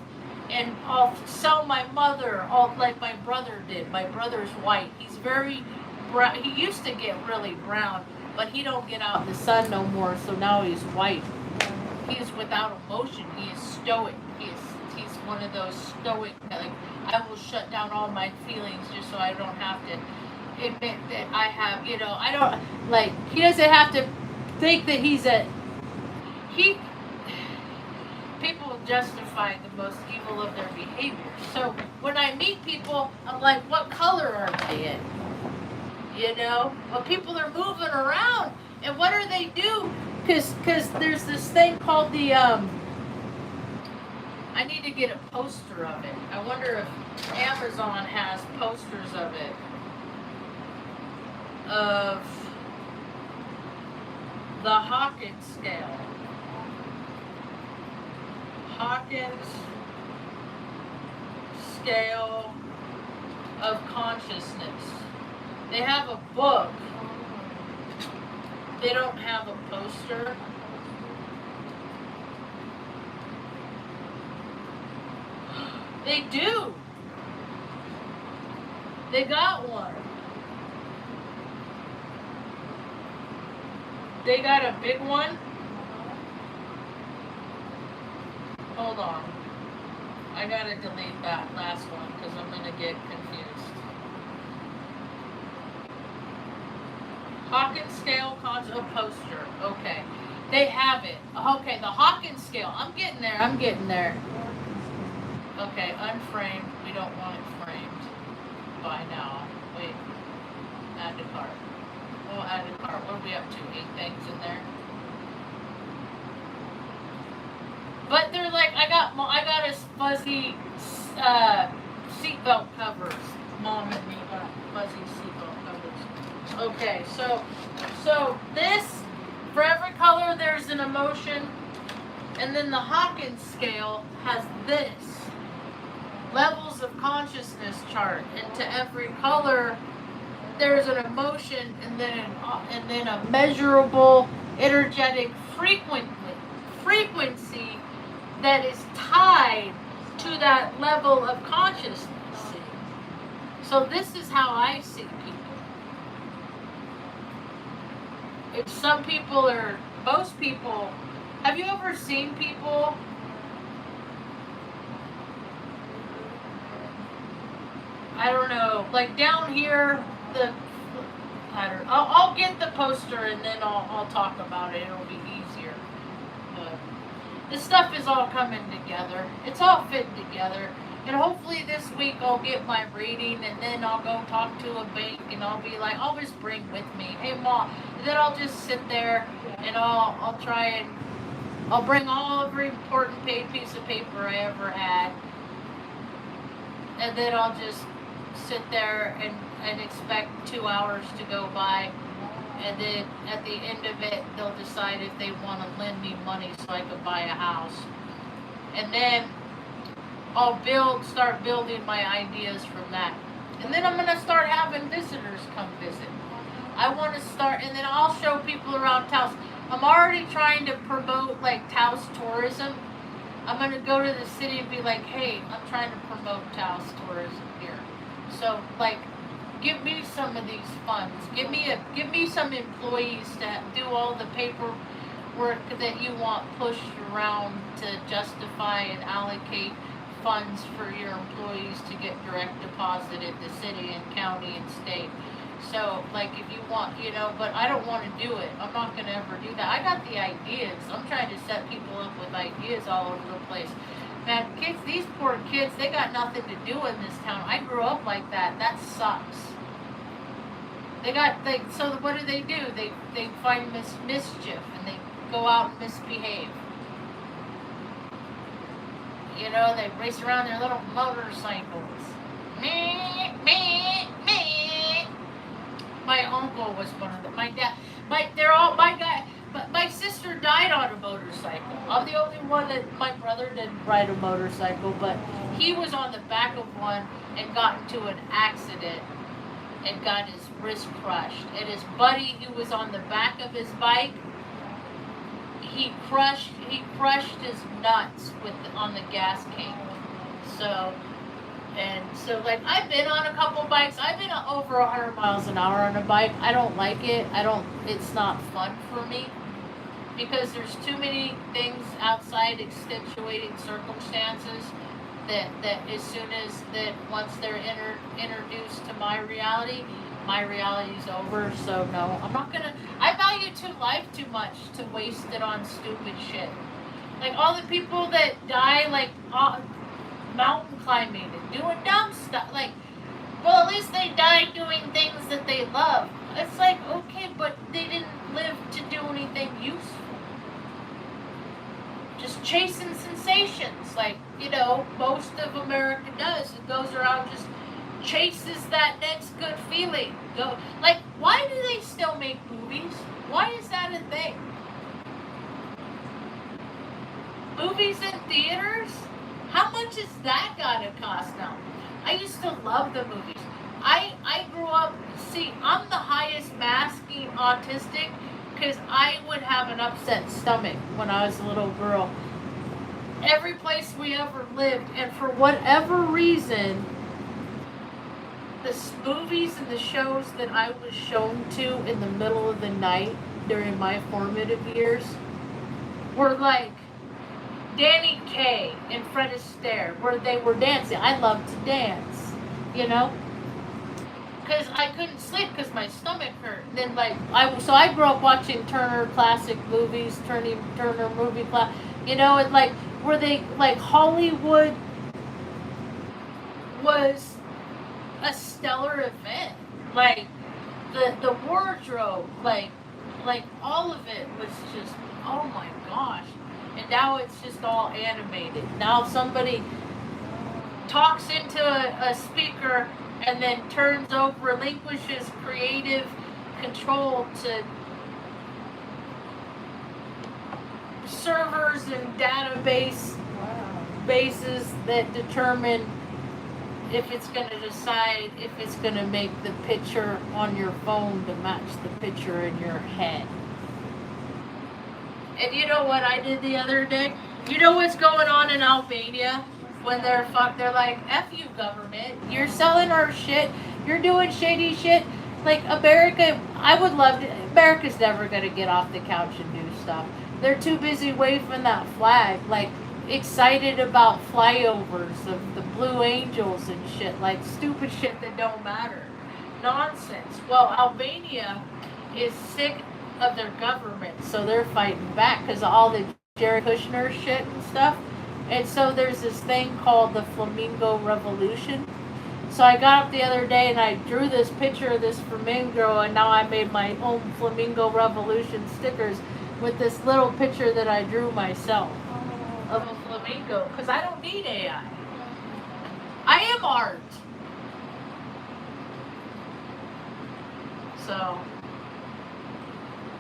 and I'll sell my mother, like my brother did. My brother's white. He's very brown. He used to get really brown, but he don't get out in the sun no more. So now he's white. He is without emotion. He is stoic. He's one of those stoic, I will shut down all my feelings just so I don't have to admit that I have, I don't, he doesn't have to think that people justify the most evil of their behavior. So when I meet people, I'm like, what color are they in? Well, people are moving around, and what do they do? Because there's this thing called the, I need to get a poster of it. I wonder if Amazon has posters of it. the Hawkins scale. Hawkins scale of consciousness. They have a book. They don't have a poster. They do. They got one. They got a big one. Hold on. I gotta delete that last one because I'm gonna get confused. Hawkins scale a poster. Okay. They have it. Okay, the Hawkins scale. I'm getting there. I'm getting there. Okay, unframed. We don't want it framed by now. Wait. Add to cart. We'll add to cart. What are we up to? 8 things in there. But they're like, I got a fuzzy seatbelt covers. Mom and me got fuzzy seatbelt covers. Okay, so this, for every color there's an emotion, and then the Hawkins scale has this levels of consciousness chart, and to every color there's an emotion, and then a measurable energetic frequency that is tied to that level of consciousness. So this is how I see people. If some people or most people, have you ever seen people I don't know, like down here, I'll get the poster and then I'll talk about it. It'll be easier. But this stuff is all coming together. It's all fitting together. And hopefully this week I'll get my reading, and then I'll go talk to a bank, and I'll be like, I'll just bring with me, hey Mom, and then I'll just sit there and I'll try and I'll bring every important piece of paper I ever had, and then I'll just sit there and expect 2 hours to go by, and then at the end of it they'll decide if they want to lend me money so I can buy a house, and then I'll start building my ideas from that, and then I'm gonna start having visitors come visit. I want to start, and then I'll show people around Taos. I'm already trying to promote like Taos tourism. I'm gonna go to the city and be like, hey, I'm trying to promote Taos tourism here. So like, give me some of these funds. Give me some employees to do all the paperwork that you want pushed around to justify and allocate funds for your employees to get direct deposit at the city and county and state. So like if you want, but I don't want to do it. I'm not going to ever do that. I got the ideas. I'm trying to set people up with ideas all over the place. Man, these poor kids, they got nothing to do in this town. I grew up like that. That sucks. So what do? They find mischief, and they go out and misbehave. They race around their little motorcycles. Me, me, me. My uncle was one of them. My dad, my sister died on a motorcycle. I'm the only one that, my brother didn't ride a motorcycle, but he was on the back of one and got into an accident and got his wrist crushed. And his buddy who was on the back of his bike, he crushed his nuts on the gas can. So like I've been on a couple bikes. I've been over 100 miles an hour on a bike. I don't like it. It's not fun for me because there's too many things outside extenuating circumstances that as soon as once they're introduced to my reality is over. So no, I'm not gonna. I value life too much to waste it on stupid shit. Like all the people that die, like mountain climbing and doing dumb stuff. Like, well, at least they died doing things that they love. It's like, okay, but they didn't live to do anything useful. Just chasing sensations, like most of America does. It goes around just chases that next good feeling. Why do they still make movies? Why is that a thing? Movies in theaters? How much is that gotta cost now? I used to love the movies. I grew up, see, I'm the highest masking autistic because I would have an upset stomach when I was a little girl. Every place we ever lived, and for whatever reason, the movies and the shows that I was shown to in the middle of the night during my formative years were like Danny Kaye and Fred Astaire, where they were dancing. I loved to dance, you know, because I couldn't sleep because my stomach hurt. And then so I grew up watching Turner classic movies, Turner movie class, you know, and like where they like Hollywood was a stellar event, like the wardrobe, like all of it was just, oh my gosh. And now it's just all animated. Now somebody talks into a speaker and then relinquishes creative control to servers and database bases that determine if it's going to decide if it's going to make the picture on your phone to match the picture in your head. And you know what I did the other day? You know what's going on in Albania? When they're like, F you government, you're selling our shit, you're doing shady shit. Like America, America's never gonna get off the couch and do stuff. They're too busy waving that flag, like excited about flyovers of the Blue Angels and shit, like stupid shit that don't matter. Nonsense. Well, Albania is sick of their government, so they're fighting back because of all the Jared Kushner shit and stuff. And so there's this thing called the Flamingo Revolution. So I got up the other day and I drew this picture of this flamingo, and now I made my own Flamingo Revolution stickers with this little picture that I drew myself of a flamingo, because I don't need AI. I am art. So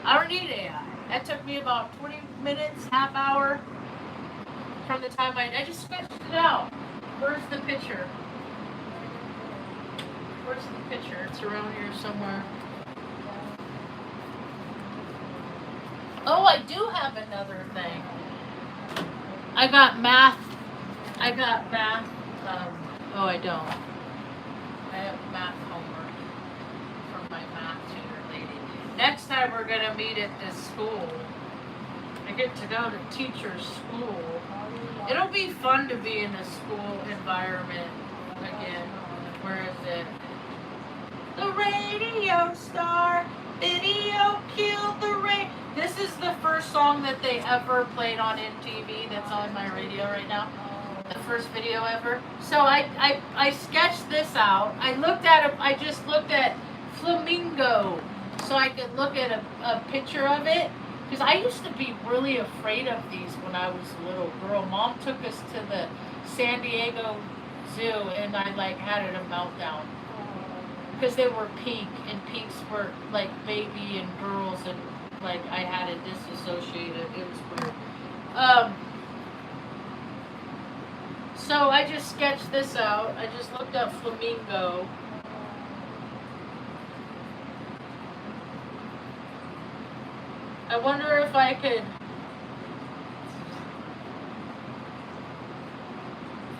I don't need AI. That took me about 20 minutes, half hour from the time I just sketched it out. Where's the picture? Where's the picture? It's around here somewhere. Oh, I do have another thing. I got math. Oh, I don't. I have math homework from my math tutor lady. Next time we're going to meet at this school. I get to go to teacher's school. It'll be fun to be in a school environment again. Where is it? The radio star, video killed the rain. This is the first song that they ever played on MTV that's on my radio right now. The first video ever. So I sketched this out. I just looked at flamingo so I could look at a picture of it. Because I used to be really afraid of these when I was a little girl. Mom took us to the San Diego Zoo and I had a meltdown. Because they were pink, and pinks were like baby and girls, and I had it disassociated. It was weird. So I just sketched this out. I just looked up flamingo. I wonder if I could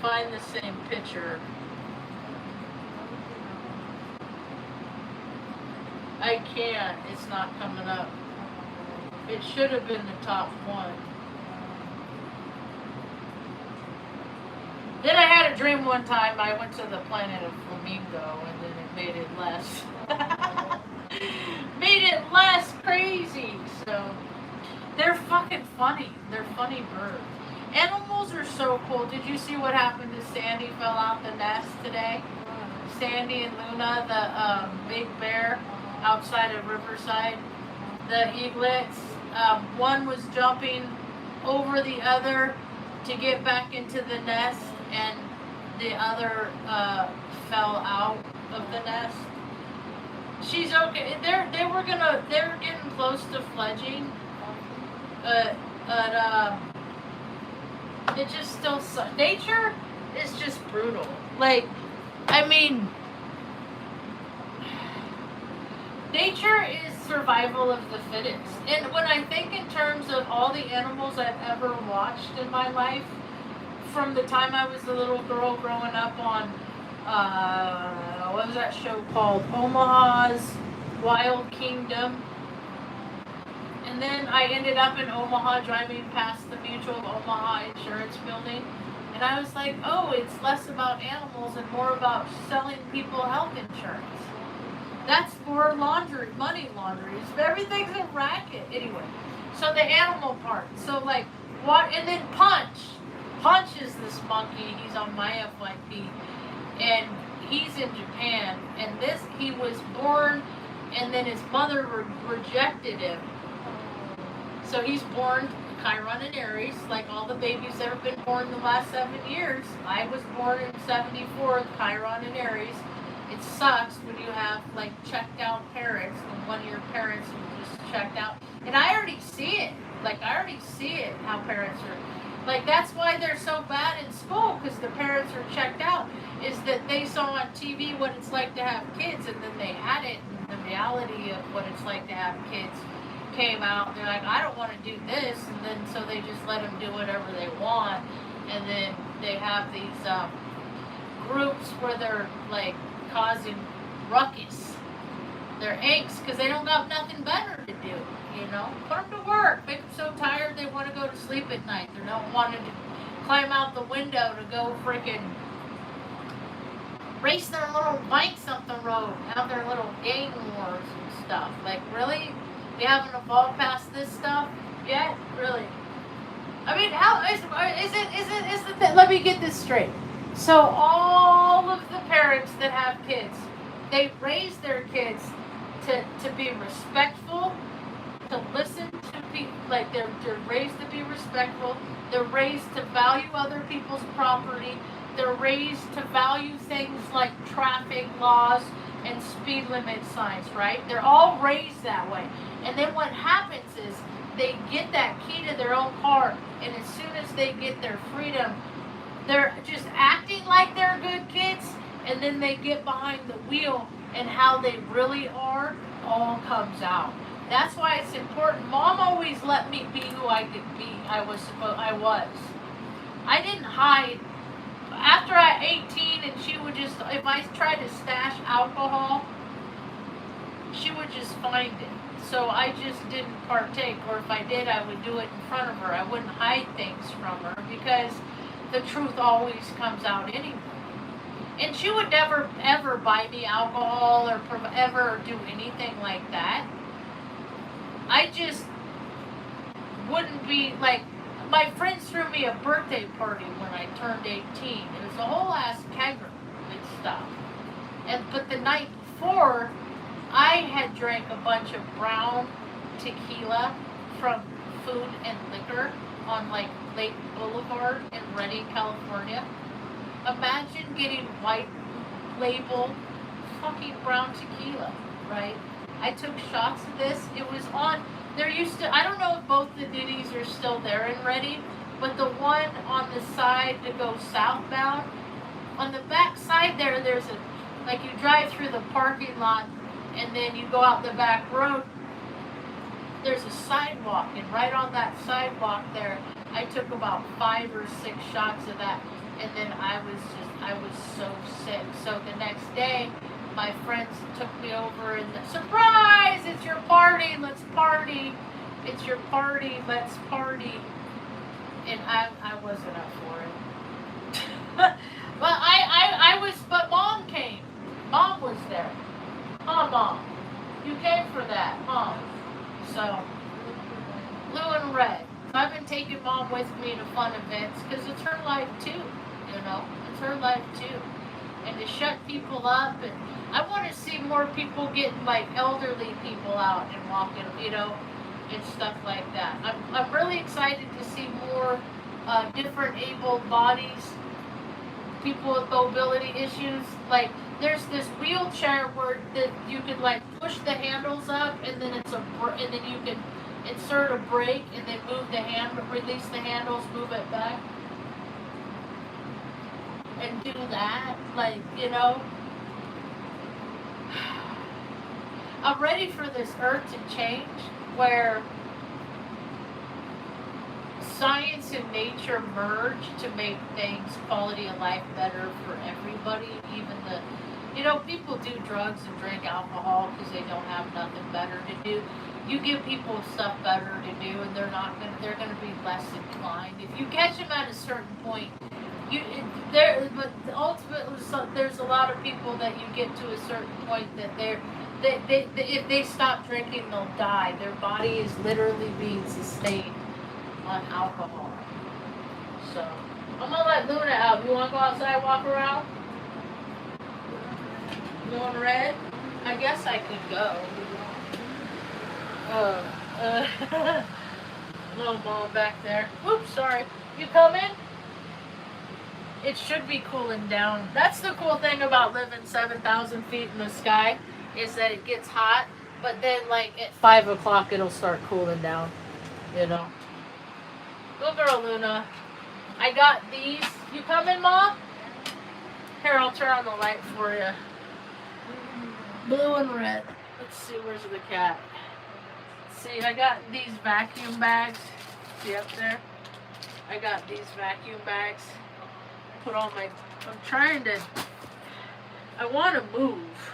find the same picture. I can't. It's not coming up. It should have been the top one. Then I had a dream one time. I went to the planet of flamingo, and then it made it less. Made it less crazy. So they're fucking funny. They're funny birds. Animals are so cool. Did you see what happened to Sandy? Fell out the nest today. Sandy and Luna, the big bear outside of Riverside. The eaglets. One was jumping over the other to get back into the nest, and the other fell out of the nest. She's okay. They're getting close to fledging, but It just still nature is just brutal. Like, I mean, nature is survival of the fittest. And when I think in terms of all the animals I've ever watched in my life, from the time I was a little girl growing up on, what was that show called? Omaha's Wild Kingdom. And then I ended up in Omaha driving past the Mutual of Omaha Insurance Building. And I was like, oh, it's less about animals and more about selling people health insurance. That's more money laundering. Everything's a racket. Anyway, so the animal part. So like, what? And then Punch. Punch is this monkey. He's on my FYP. And he's in Japan. And he was born, and then his mother rejected him. So he's born Chiron and Aries, like all the babies that have been born in the last 7 years. I was born in 74, Chiron and Aries. It sucks when you have like checked out parents, and one of your parents who just checked out. And I already see it. Like I already see it, how parents are. Like that's why they're so bad in school, because the parents are checked out. Is that they saw on TV what it's like to have kids, and then they had it, and the reality of what it's like to have kids came out. They're like, I don't want to do this, and then so they just let them do whatever they want, and then they have these groups where they're like causing ruckus. They're angst because they don't got nothing better to do. You know, put them to work. Make them so tired they want to go to sleep at night. They don't want to climb out the window to go freaking race their little bike up the road, have their little gang wars and stuff. Like really. We haven't evolved past this stuff yet, really. I mean, how is it? Let me get this straight. So all of the parents that have kids, they raise their kids to be respectful, to listen to people. Like they're raised to be respectful. They're raised to value other people's property. They're raised to value things like traffic laws and speed limit signs, right? They're all raised that way. And then what happens is they get that key to their own car, and as soon as they get their freedom, they're just acting like they're good kids, and then they get behind the wheel, and how they really are all comes out. That's why it's important. Mom always let me be who I could be. I was. I didn't hide. After I 18, and she would just, if I tried to stash alcohol, she would just find it. So I just didn't partake, or if I did, I would do it in front of her. I wouldn't hide things from her because the truth always comes out anyway. And she would never, ever buy me alcohol or ever do anything like that. I just wouldn't be like, my friends threw me a birthday party when I turned 18. It was a whole ass kegger with stuff. But the night before, I had drank a bunch of brown tequila from Food and Liquor on like Lake Boulevard in Redding, California. Imagine getting white label fucking brown tequila, right? I took shots of this. It was on, there used to, I don't know if both the Diddy's are still there in Redding, but the one on the side to go southbound, on the back side there's a, like you drive through the parking lot and then you go out the back road, there's a sidewalk, and right on that sidewalk there, I took about 5 or 6 shots of that, and then I was so sick. So the next day, my friends took me over and surprise, it's your party, let's party. It's your party, let's party. And I wasn't up for it. But Mom came. Mom was there. Huh, Mom? You came for that, huh? So, blue and red. I've been taking Mom with me to fun events because it's her life too, you know? It's her life too. And to shut people up, and I want to see more people getting like elderly people out and walking, you know, and stuff like that. I'm really excited to see more different able bodies, people with mobility issues. Like there's this wheelchair where you can like push the handles up, and then and then you can insert a brake and then move the hand, release the handles, move it back. and do that. Like, you know, I'm ready for this earth to change where science and nature merge to make things quality of life better for everybody. Even the, you know, people do drugs and drink alcohol because they don't have nothing better to do. You give people stuff better to do, and they're gonna be less inclined. If you catch them at a certain point, but ultimately, there's a lot of people that you get to a certain point that they if they stop drinking, they'll die. Their body is literally being sustained on alcohol. So I'm gonna let Luna out. You wanna go outside and walk around? You want red? I guess I could go. Little mom back there. Oops, sorry. You coming? It should be cooling down. That's the cool thing about living 7,000 feet in the sky, is that it gets hot, but then like at 5 o'clock it'll start cooling down. You know. Good girl, Luna. I got these. You coming, Mom? Here, I'll turn on the light for you. Blue and red. Let's see, where's the cat? See, I got these vacuum bags. See up there? I got these vacuum bags. Put all my, I want to move.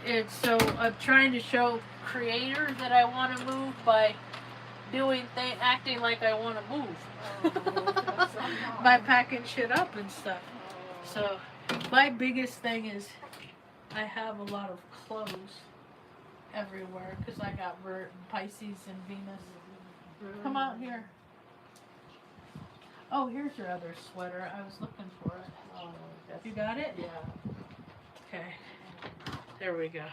And so I'm trying to show creators that I want to move by acting like I want to move. By packing shit up and stuff. So my biggest thing is I have a lot of clothes everywhere because I got Pisces and Venus. Come out here. Oh, here's your other sweater. I was looking for it. Oh, you got it? Yeah. Okay. There we go.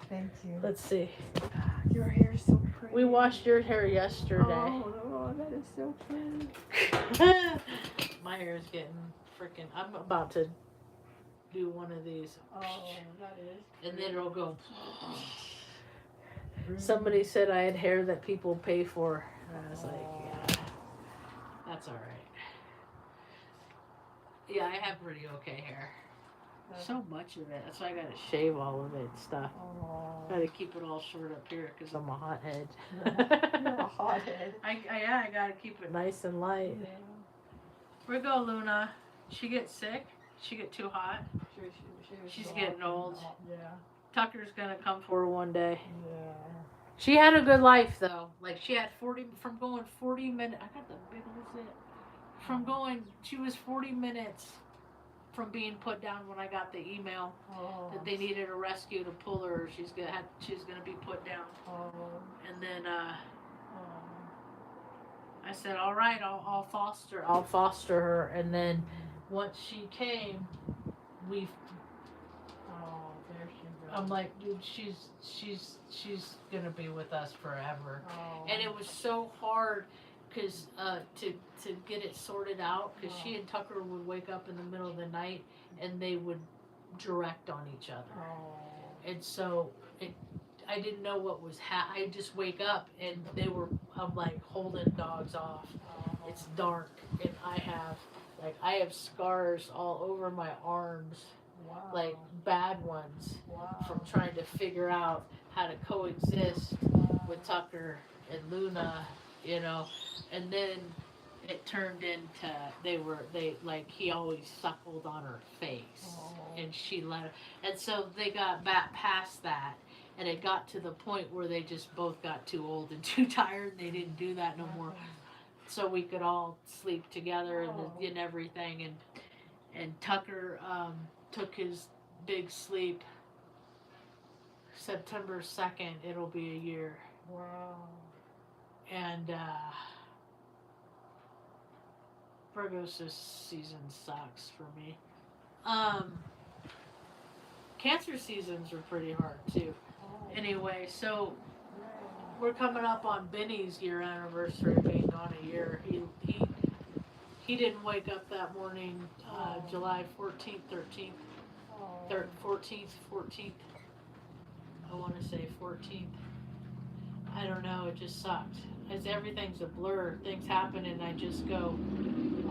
Thank you. Let's see. Your hair is so pretty. We washed your hair yesterday. Oh, that is so pretty. My hair is getting freaking. I'm about to do one of these. Oh, that is. And then it'll go. Somebody said I had hair that people pay for. And I was like, yeah, that's all right. Yeah, I have pretty okay hair. So much of it. That's why I gotta shave all of it and stuff. Oh. Gotta keep it all short up here because I'm a hothead. You're a hothead. I gotta keep it nice and light. Yeah. Where go Luna? She get sick? She get too hot? She's getting old. Yeah. Tucker's gonna come for her one day. Yeah. She had a good life though. Like she had 40 minutes. I got the big old zit. She was 40 minutes from being put down when I got the email that they needed a rescue to pull her. She's gonna be put down. And then I said, all right, I'll foster her. And then once she came, there she goes. I'm like, dude, she's gonna be with us forever. And it was so hard because to get it sorted out, because she and Tucker would wake up in the middle of the night and they would direct on each other. And so I didn't know what was I just wake up and I'm like holding dogs off. It's dark and I have scars all over my arms. Wow. Like bad ones. Wow. From trying to figure out how to coexist with Tucker and Luna, you know. And then it turned into he always suckled on her face and she let her, and so they got back past that, and it got to the point where they just both got too old and too tired and they didn't do that no more, so we could all sleep together and everything, and Tucker took his big sleep September 2nd. It'll be a year. Wow. And Virgo's season sucks for me. Cancer seasons are pretty hard too. Anyway, so we're coming up on Benny's year anniversary of being gone a year. He didn't wake up that morning, July 14th, 13th, 14th. I want to say 14th. I don't know, it just sucked. As everything's a blur, things happen and I just go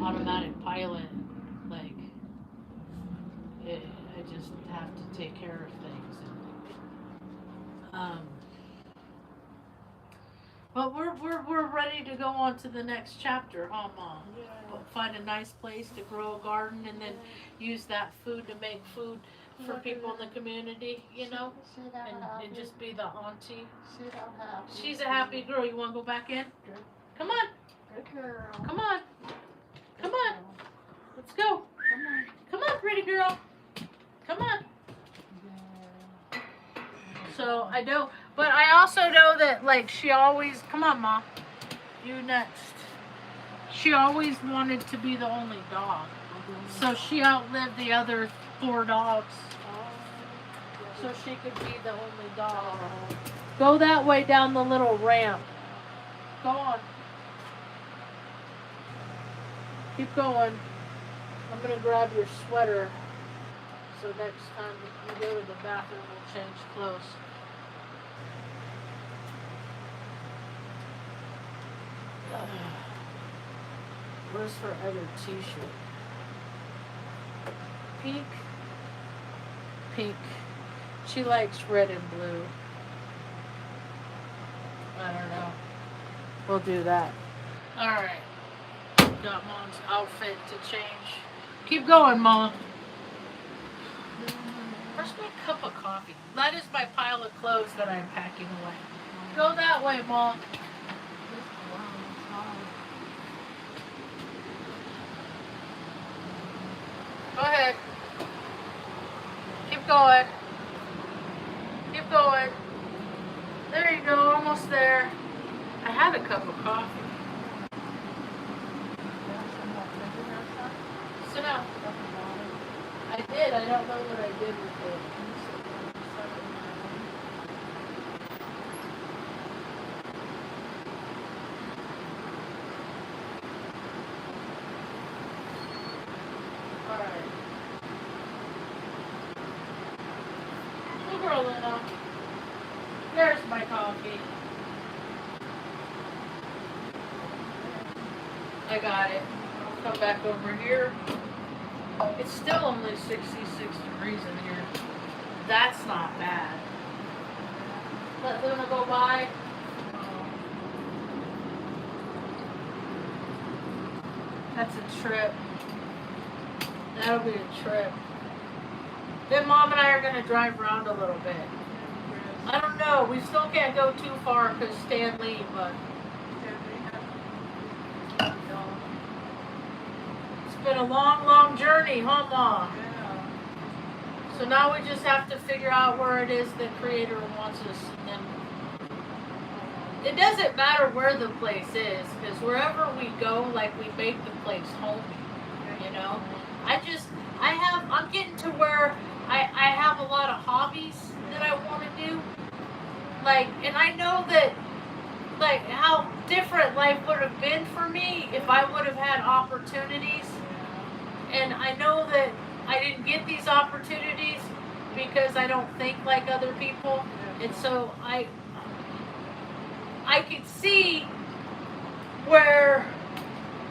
automatic pilot. Like, I just have to take care of things. But we're ready to go on to the next chapter, huh, Mom? Yeah. We'll find a nice place to grow a garden and then use that food to make food for people in the community, you know, and just be the auntie. She's a happy girl. You want to go back in? Good. Come on. Good girl. Come on. Come on. Girl. Let's go. Come on. Come on, pretty girl. Come on. Yeah. So I know, but I also know that, like, she always, come on, Mom. You next. She always wanted to be the only dog. So she outlived the other 4 dogs. So she could be the only dog. Go that way down the little ramp. Go on. Keep going. I'm going to grab your sweater. So next time you go to the bathroom, we'll change clothes. Where's her other t-shirt? Pink. Pink. She likes red and blue. I don't know. We'll do that. Alright. Got Mom's outfit to change. Keep going, Mom. Where's my cup of coffee? That is my pile of clothes that I'm packing away. Go that way, Mom. Go ahead. Keep going. Keep going. There you go, almost there. I had a cup of coffee. Sit down. I did. I don't know what I did with it. Alright. Good girl, Lena. There's my coffee. I got it. I'll come back over here. It's still only 66 degrees in here. That's not bad. Let Luna go by. That's a trip. That'll be a trip. Then Mom and I are going to drive around a little bit. I don't know. We still can't go too far because Stanley, but it's been a long, long journey, huh, Mom? So now we just have to figure out where it is the Creator wants us. And then it doesn't matter where the place is, because wherever we go, like, we make the place homey, you know? I'm getting to where I have a lot of hobbies that I want to do. Like, and I know that, like, how different life would have been for me if I would have had opportunities. And I know that I didn't get these opportunities because I don't think like other people. And so I could see where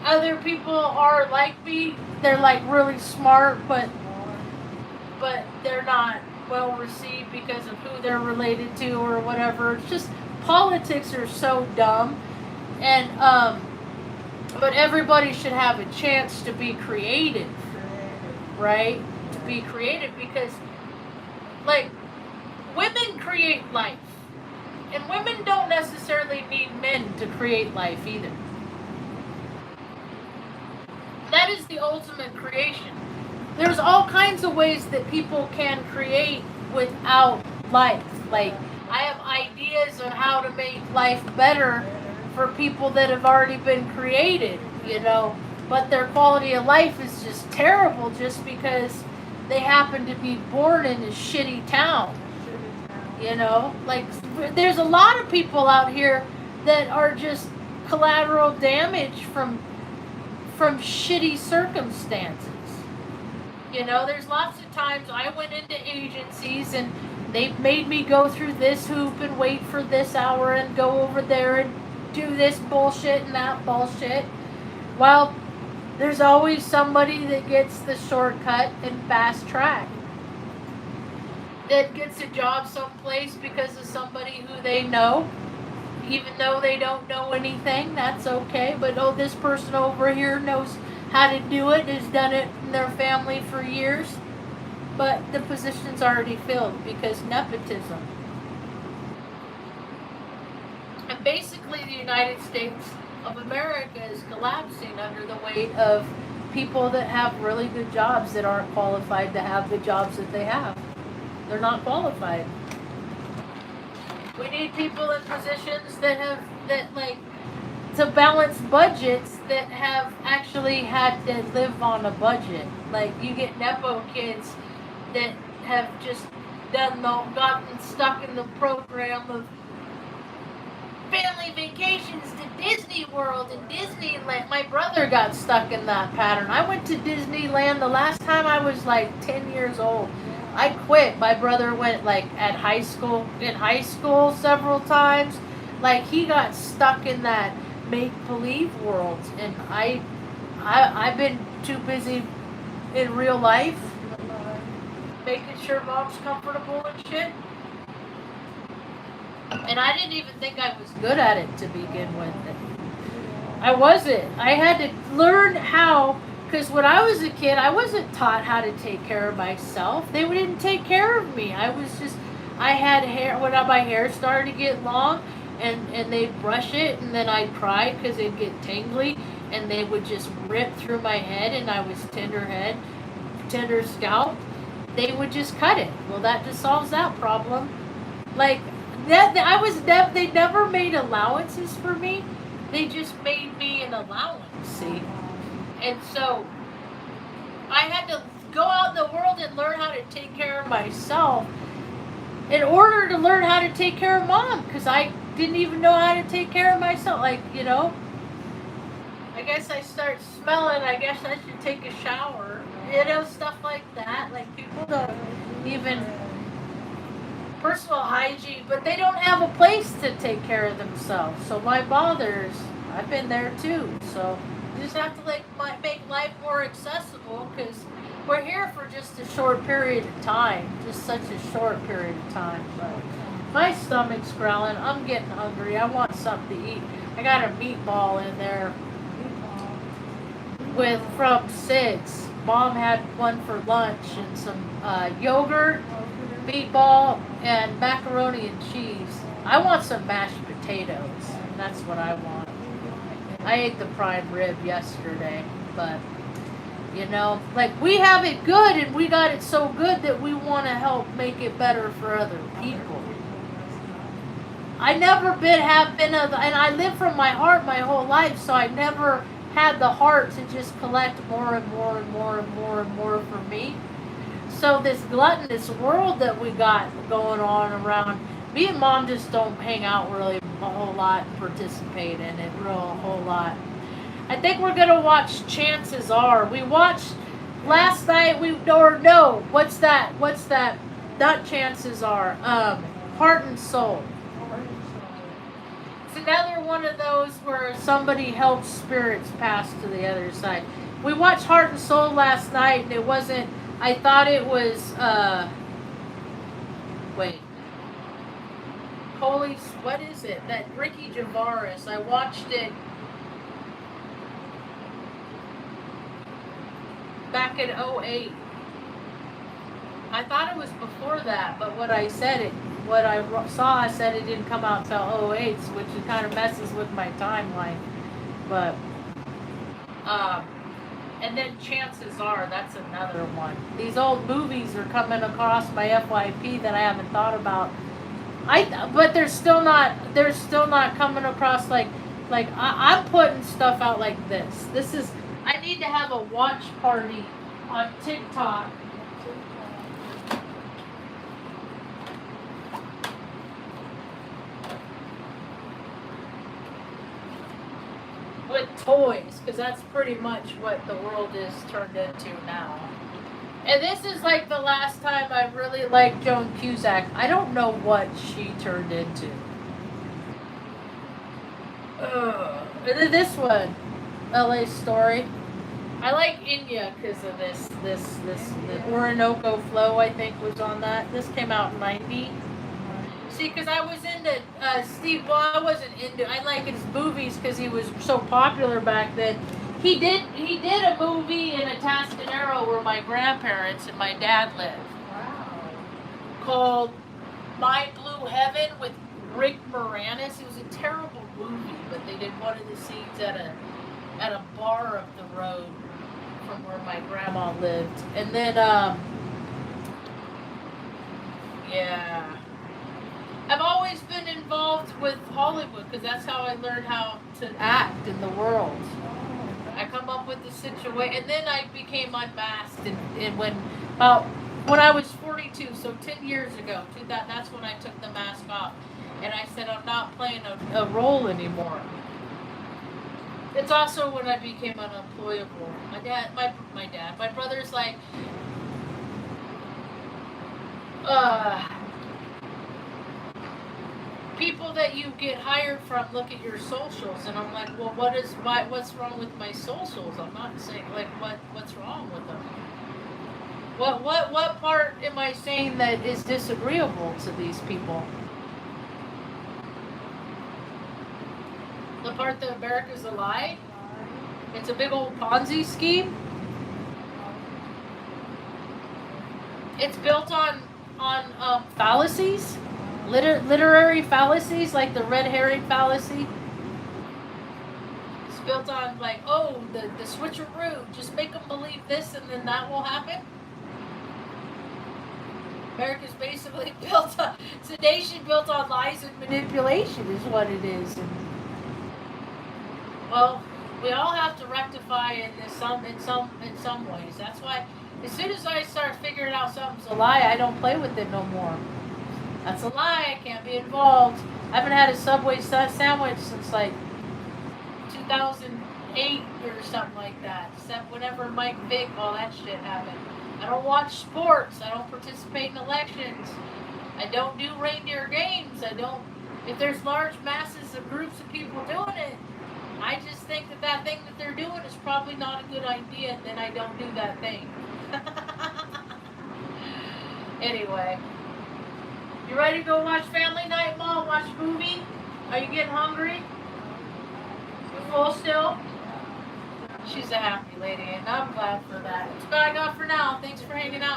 other people are like me. They're like really smart, but they're not well received because of who they're related to or whatever. It's just politics are so dumb. And but everybody should have a chance to be creative, right? To be creative, because, like, women create life. And women don't necessarily need men to create life either. That is the ultimate creation. There's all kinds of ways that people can create without life. Like, I have ideas on how to make life better for people that have already been created, you know, but their quality of life is just terrible just because they happen to be born in a shitty town. You know, like, there's a lot of people out here that are just collateral damage from shitty circumstances. You know, there's lots of times I went into agencies and they made me go through this hoop and wait for this hour and go over there and do this bullshit and that bullshit. While There's always somebody that gets the shortcut and fast track. That gets a job someplace because of somebody who they know. Even though they don't know anything, that's okay. But oh, this person over here knows how to do it, has done it in their family for years. But the position's already filled because nepotism. And basically the United States of America is collapsing under the weight of people that have really good jobs that aren't qualified to have the jobs that they have. They're not qualified. We need people in positions that to balance budgets that have actually had to live on a budget. Like you get Nepo kids that have just gotten stuck in the program of family vacations to Disney World and Disneyland. My brother got stuck in that pattern. I went to Disneyland the last time I was like 10 years old. I quit. My brother went like in high school several times. Like he got stuck in that make-believe world, and I've been too busy in real life making sure mom's comfortable and shit. And I didn't even think I was good at it to begin with. I wasn't. I had to learn how, because when I was a kid, I wasn't taught how to take care of myself. They didn't take care of me. I had hair, when my hair started to get long, and they'd brush it, and then I'd cry because it'd get tingly, and they would just rip through my head, and I was tender scalp. They would just cut it. Well, that just solves that problem. Like, they never made allowances for me. They just made me an allowance, see? And so I had to go out in the world and learn how to take care of myself in order to learn how to take care of mom, because I didn't even know how to take care of myself. Like, you know, I guess I start smelling, I guess I should take a shower. You know, stuff like that. Like, people don't even personal hygiene, but they don't have a place to take care of themselves. So my bothers, I've been there too. So you just have to make life more accessible, because we're here for just a short period of time, just such a short period of time. But my stomach's growling. I'm getting hungry. I want something to eat. I got a meatball in there from Sid's. Mom had one for lunch and some yogurt, meatball, and macaroni and cheese. I want some mashed potatoes. That's what I want. I ate the prime rib yesterday, but you know, like, we have it good, and we got it so good that we want to help make it better for other people. I never and I live from my heart my whole life, so I never had the heart to just collect more and more and more and more and more for me. So this gluttonous world that we got going on around, me and mom just don't hang out really a whole lot and participate in it a whole lot. I think we're gonna watch Chances Are. We watched last night. What's that? Not Chances Are. Heart and Soul. It's another one of those where somebody helps spirits pass to the other side. We watched Heart and Soul last night, and it wasn't. I thought it was. What is it? That Ricky Gervais. I watched it back in 2008. I thought it was before that, but what I saw, I said it didn't come out till 2008, which kind of messes with my timeline. But, and then Chances Are, that's another one. These old movies are coming across my FYP that I haven't thought about. But they're still not coming across like I'm putting stuff out like this. I need to have a watch party on TikTok. With toys, because that's pretty much what the world is turned into now. And this is like the last time I really liked Joan Cusack. I don't know what she turned into. And then this one, LA Story. I like India because of the Orinoco flow, I think, was on that. This came out in 90. See, because I was into Steve, well, I wasn't into, I like his movies because he was so popular back then. He did a movie in Atascadero where my grandparents and my dad lived. Wow. Called My Blue Heaven with Rick Moranis. It was a terrible movie, but they did one of the scenes at a bar up the road from where my grandma lived. And then yeah. I've always been involved with Hollywood because that's how I learned how to act in the world. I come up with the situation, and then I became unmasked. And when I was 42, so 10 years ago, that's when I took the mask off, and I said I'm not playing a role anymore. It's also when I became unemployable. My brother's like, people that you get hired from look at your socials, and I'm like, well, what's wrong with my socials? I'm not saying like what's wrong with them. What part am I saying that is disagreeable to these people? The part that America's a lie? It's a big old Ponzi scheme? It's built on fallacies? Literary fallacies, like the red herring fallacy. It's built on like, oh, the switcheroo. Just make them believe this, and then that will happen. America's basically it's a nation built on lies and manipulation, is what it is. And, well, we all have to rectify in some ways. That's why, as soon as I start figuring out something's a lie, I don't play with it no more. That's a lie. I can't be involved. I haven't had a Subway sandwich since like 2008 or something like that. Except whenever Mike Vick, all that shit happened. I don't watch sports. I don't participate in elections. I don't do reindeer games. If there's large masses of groups of people doing it, I just think that thing that they're doing is probably not a good idea, and then I don't do that thing. Anyway. You ready to go watch Family Night, Mom? Watch a movie? Are you getting hungry? You full still? She's a happy lady, and I'm glad for that. That's what I got for now. Thanks for hanging out.